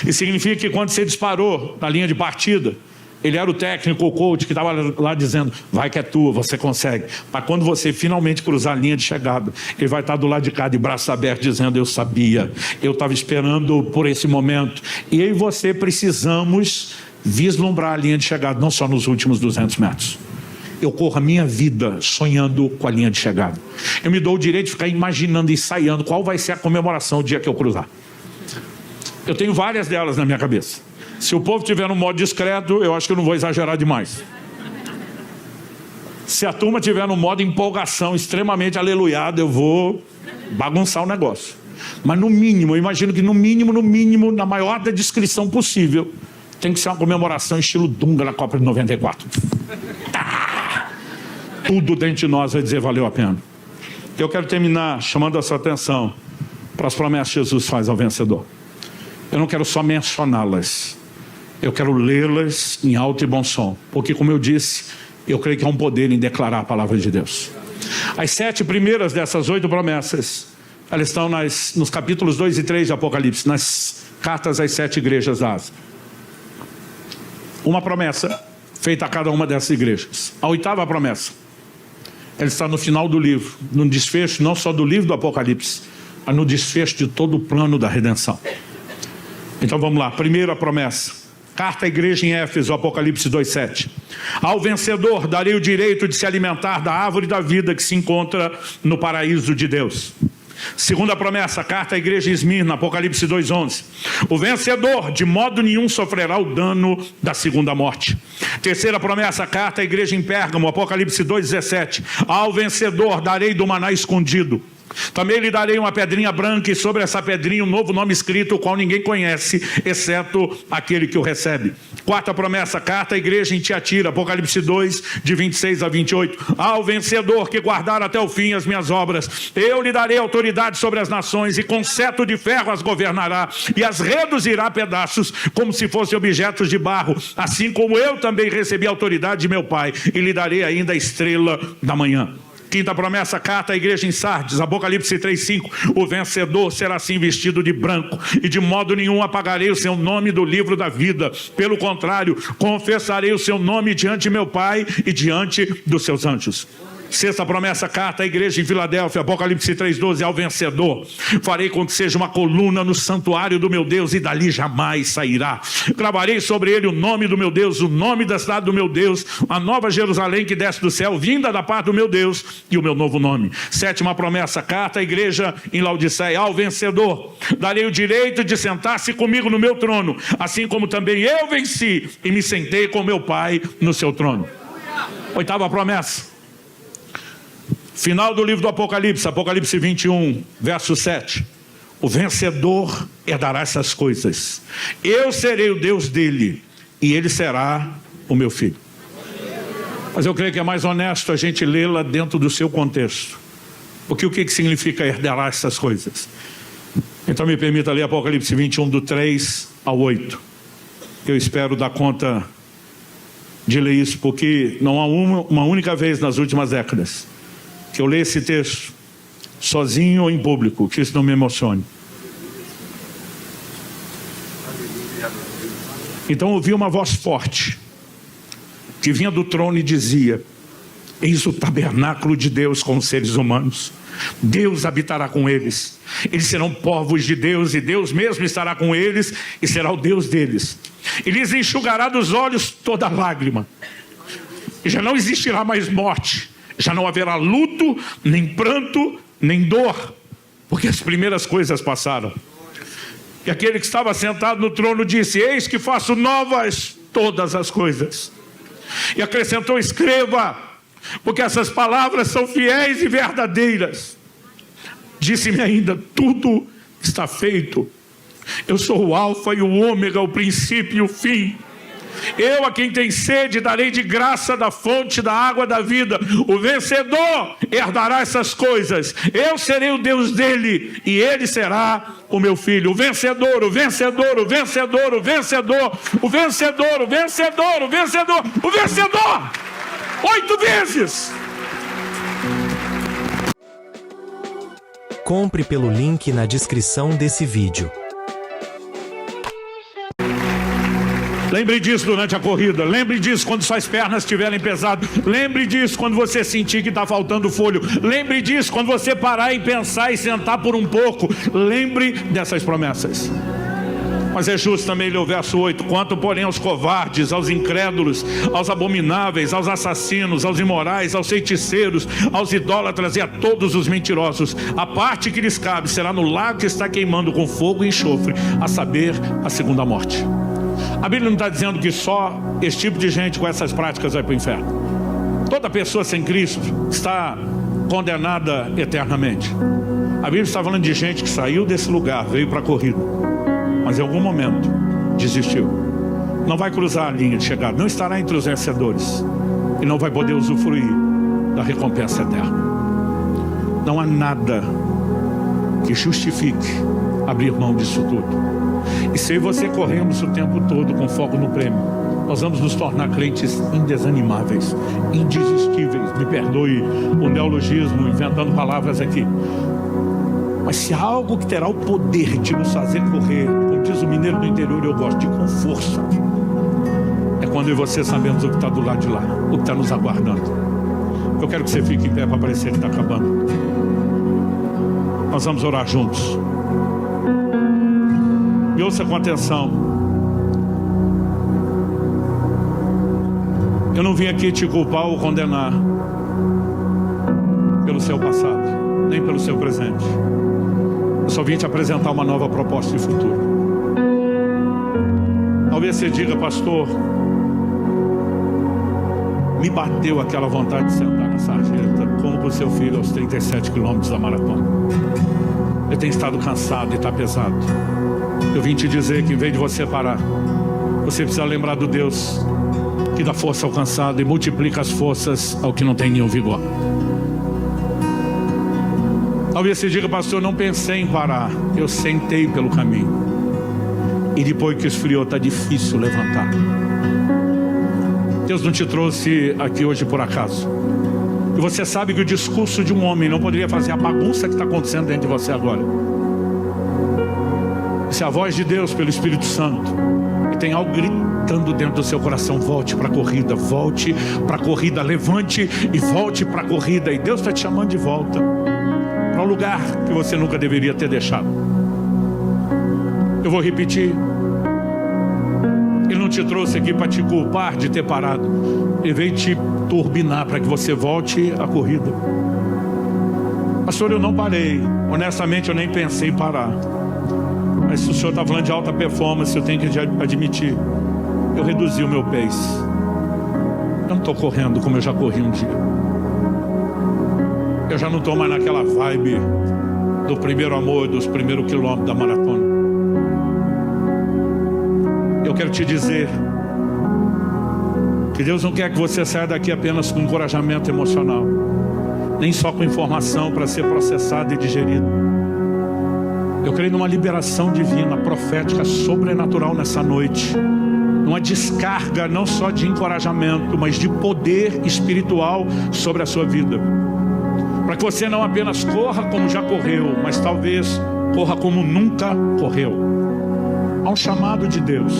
Isso significa que quando você disparou na linha de partida, ele era o técnico, o coach que estava lá dizendo, vai que é tua, você consegue. Mas quando você finalmente cruzar a linha de chegada, ele vai estar do lado de cá, de braços abertos, dizendo, eu sabia, eu estava esperando por esse momento. E eu e você precisamos vislumbrar a linha de chegada, não só nos últimos 200 metros. Eu corro a minha vida sonhando com a linha de chegada. Eu me dou o direito de ficar imaginando, ensaiando qual vai ser a comemoração o dia que eu cruzar. Eu tenho várias delas na minha cabeça. Se o povo tiver no modo discreto, eu acho que eu não vou exagerar demais. Se a turma tiver no modo empolgação, extremamente aleluiado, eu vou bagunçar o negócio. Mas no mínimo, eu imagino que no mínimo, na maior da descrição possível, tem que ser uma comemoração estilo Dunga na Copa de 94. Tudo dentro de nós vai dizer valeu a pena. Eu quero terminar chamando a sua atenção para as promessas que Jesus faz ao vencedor. Eu não quero só mencioná-las, eu quero lê-las em alto e bom som, porque, como eu disse, eu creio que há um poder em declarar a palavra de Deus. As 7 primeiras dessas 8 promessas, elas estão nos capítulos 2 e 3 de Apocalipse, nas cartas às 7 igrejas da Ásia. Uma promessa feita a cada uma dessas igrejas. A 8ª promessa, ela está no final do livro, no desfecho não só do livro do Apocalipse, mas no desfecho de todo o plano da redenção. Então vamos lá, primeira promessa, carta à igreja em Éfeso, Apocalipse 2:7. Ao vencedor darei o direito de se alimentar da árvore da vida que se encontra no paraíso de Deus. Segunda promessa, carta à igreja em Esmirna, Apocalipse 2:11. O vencedor de modo nenhum sofrerá o dano da segunda morte. Terceira promessa, carta à igreja em Pérgamo, Apocalipse 2:17. Ao vencedor darei do maná escondido. Também lhe darei uma pedrinha branca e sobre essa pedrinha um novo nome escrito, o qual ninguém conhece, exceto aquele que o recebe. Quarta promessa, carta à igreja em Tiatira, Apocalipse 2, de 26 a 28. Ao vencedor que guardar até o fim as minhas obras, eu lhe darei autoridade sobre as nações e com cetro de ferro as governará e as reduzirá a pedaços como se fossem objetos de barro, assim como eu também recebi a autoridade de meu Pai e lhe darei ainda a estrela da manhã. Quinta promessa, carta à igreja em Sardes, Apocalipse 3:5. O vencedor será assim vestido de branco e de modo nenhum apagarei o seu nome do livro da vida. Pelo contrário, confessarei o seu nome diante de meu Pai e diante dos seus anjos. Sexta promessa, carta à igreja em Filadélfia, Apocalipse 3:12. Ao vencedor farei com que seja uma coluna no santuário do meu Deus e dali jamais sairá. Gravarei sobre ele o nome do meu Deus, o nome da cidade do meu Deus, a nova Jerusalém que desce do céu, vinda da parte do meu Deus, e o meu novo nome. Sétima promessa, carta à igreja em Laodiceia. Ao vencedor darei o direito de sentar-se comigo no meu trono, assim como também eu venci e me sentei com meu Pai no seu trono. Oitava promessa, final do livro do Apocalipse, Apocalipse 21, verso 7. O vencedor herdará essas coisas. Eu serei o Deus dele e ele será o meu filho. Mas eu creio que é mais honesto a gente lê-la dentro do seu contexto. Porque o que significa herdará essas coisas? Então me permita ler Apocalipse 21, do 3 ao 8. Eu espero dar conta de ler isso, porque não há uma única vez nas últimas décadas que eu leio esse texto sozinho ou em público, que isso não me emocione. Então ouvi uma voz forte que vinha do trono e dizia: eis o tabernáculo de Deus com os seres humanos. Deus habitará com eles. Eles serão povos de Deus e Deus mesmo estará com eles e será o Deus deles. E lhes enxugará dos olhos toda lágrima. E já não existirá mais morte. Já não haverá luto, nem pranto, nem dor, porque as primeiras coisas passaram. E aquele que estava sentado no trono disse: eis que faço novas todas as coisas. E acrescentou: escreva, porque essas palavras são fiéis e verdadeiras. Disse-me ainda: tudo está feito. Eu sou o alfa e o ômega, o princípio e o fim. Eu, a quem tem sede, darei de graça da fonte da água da vida. O vencedor herdará essas coisas. Eu serei o Deus dele e ele será o meu filho. O vencedor, o vencedor, o vencedor, o vencedor, o vencedor, o vencedor, o vencedor, o vencedor. 8 vezes. Compre pelo link na descrição desse vídeo. Lembre disso durante a corrida. Lembre disso quando suas pernas estiverem pesadas. Lembre disso quando você sentir que está faltando fôlego. Lembre disso quando você parar e pensar e sentar por um pouco. Lembre dessas promessas. Mas é justo também ler o verso 8. Quanto porém aos covardes, aos incrédulos, aos abomináveis, aos assassinos, aos imorais, aos feiticeiros, aos idólatras e a todos os mentirosos, a parte que lhes cabe será no lago que está queimando com fogo e enxofre, a saber, a segunda morte. A Bíblia não está dizendo que só esse tipo de gente com essas práticas vai para o inferno. Toda pessoa sem Cristo está condenada eternamente. A Bíblia está falando de gente que saiu desse lugar, veio para a corrida, mas em algum momento desistiu. Não vai cruzar a linha de chegada, não estará entre os vencedores e não vai poder usufruir da recompensa eterna. Não há nada que justifique abrir mão disso tudo. E se você corremos o tempo todo com foco no prêmio, nós vamos nos tornar crentes indesanimáveis, indesistíveis. Me perdoe o neologismo, inventando palavras aqui. Mas se há algo que terá o poder de nos fazer correr, como diz o mineiro do interior, eu gosto de com força, é quando eu e você sabemos o que está do lado de lá, o que está nos aguardando. Eu quero que você fique em pé para parecer que está acabando. Nós vamos orar juntos. E ouça com atenção. Eu não vim aqui te culpar ou condenar pelo seu passado, nem pelo seu presente. Eu só vim te apresentar uma nova proposta de futuro. Talvez você diga: pastor, me bateu aquela vontade de sentar na sarjeta como para o seu filho aos 37 quilômetros da maratona. Eu tenho estado cansado e está pesado. Eu vim te dizer que em vez de você parar, você precisa lembrar do Deus que dá força ao cansado e multiplica as forças ao que não tem nenhum vigor. Talvez você diga: pastor, eu não pensei em parar, eu sentei pelo caminho e depois que esfriou está difícil levantar. Deus não te trouxe aqui hoje por acaso. E você sabe que o discurso de um homem não poderia fazer a bagunça que está acontecendo dentro de você agora. Se a voz de Deus pelo Espírito Santo, e tem algo gritando dentro do seu coração: volte para a corrida, volte para a corrida, levante e volte para a corrida. E Deus está te chamando de volta para um lugar que você nunca deveria ter deixado. Eu vou repetir. Ele não te trouxe aqui para te culpar de ter parado. Ele veio te turbinar para que você volte à corrida. Pastor, eu não parei. Honestamente, eu nem pensei em parar. Mas se o senhor está falando de alta performance, eu tenho que admitir, eu reduzi o meu pace. Eu não estou correndo como eu já corri um dia. Eu já não estou mais naquela vibe do primeiro amor, dos primeiros quilômetros da maratona. Eu quero te dizer que Deus não quer que você saia daqui apenas com encorajamento emocional, nem só com informação para ser processada e digerida. Eu creio numa liberação divina, profética, sobrenatural nessa noite. Numa descarga não só de encorajamento, mas de poder espiritual sobre a sua vida. Para que você não apenas corra como já correu, mas talvez corra como nunca correu. Há um chamado de Deus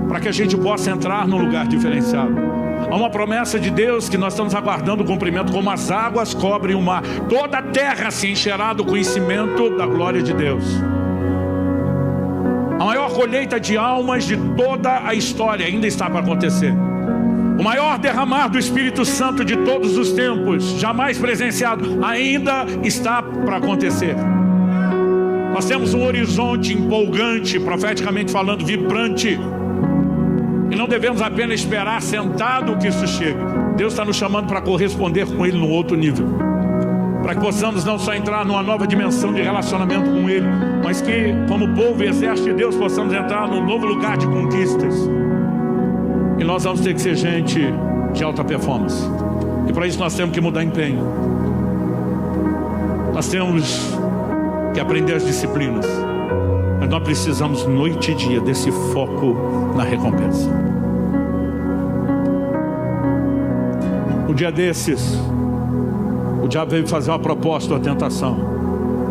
para que a gente possa entrar num lugar diferenciado. Há uma promessa de Deus que nós estamos aguardando o cumprimento. Como as águas cobrem o mar, toda a terra se encherá do conhecimento da glória de Deus. A maior colheita de almas de toda a história ainda está para acontecer. O maior derramar do Espírito Santo de todos os tempos, jamais presenciado, ainda está para acontecer. Nós temos um horizonte empolgante, profeticamente falando, vibrante. E não devemos apenas esperar sentado que isso chegue. Deus está nos chamando para corresponder com Ele no outro nível. Para que possamos não só entrar numa nova dimensão de relacionamento com Ele, mas que, como povo e exército de Deus, possamos entrar num novo lugar de conquistas. E nós vamos ter que ser gente de alta performance. E para isso nós temos que mudar empenho. Nós temos que aprender as disciplinas. Mas nós precisamos noite e dia desse foco na recompensa. Um dia desses, o diabo veio fazer uma proposta, uma tentação.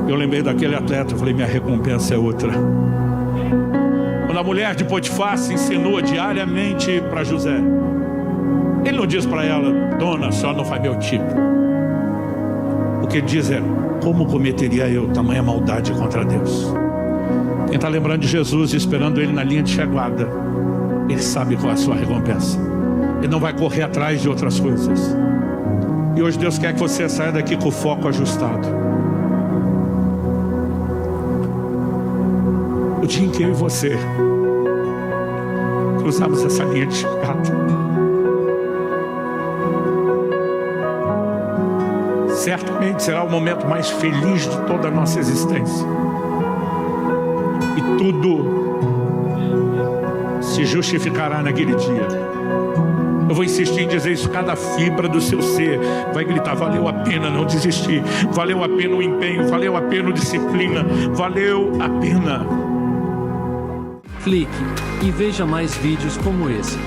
Eu lembrei daquele atleta, eu falei, minha recompensa é outra. Quando a mulher de Potifar se ensinou diariamente para José, ele não diz para ela, dona, a senhora não faz meu tipo. O que ele diz é, como cometeria eu tamanha maldade contra Deus? Quem está lembrando de Jesus e esperando ele na linha de chegada, ele sabe qual é a sua recompensa. Ele não vai correr atrás de outras coisas. E hoje Deus quer que você saia daqui com o foco ajustado. O dia em que eu e você cruzamos essa linha de chegada, certamente será o momento mais feliz de toda a nossa existência. E tudo se justificará naquele dia. Eu vou insistir em dizer isso, cada fibra do seu ser vai gritar, valeu a pena não desistir, valeu a pena o empenho, valeu a pena a disciplina, valeu a pena. Clique e veja mais vídeos como esse.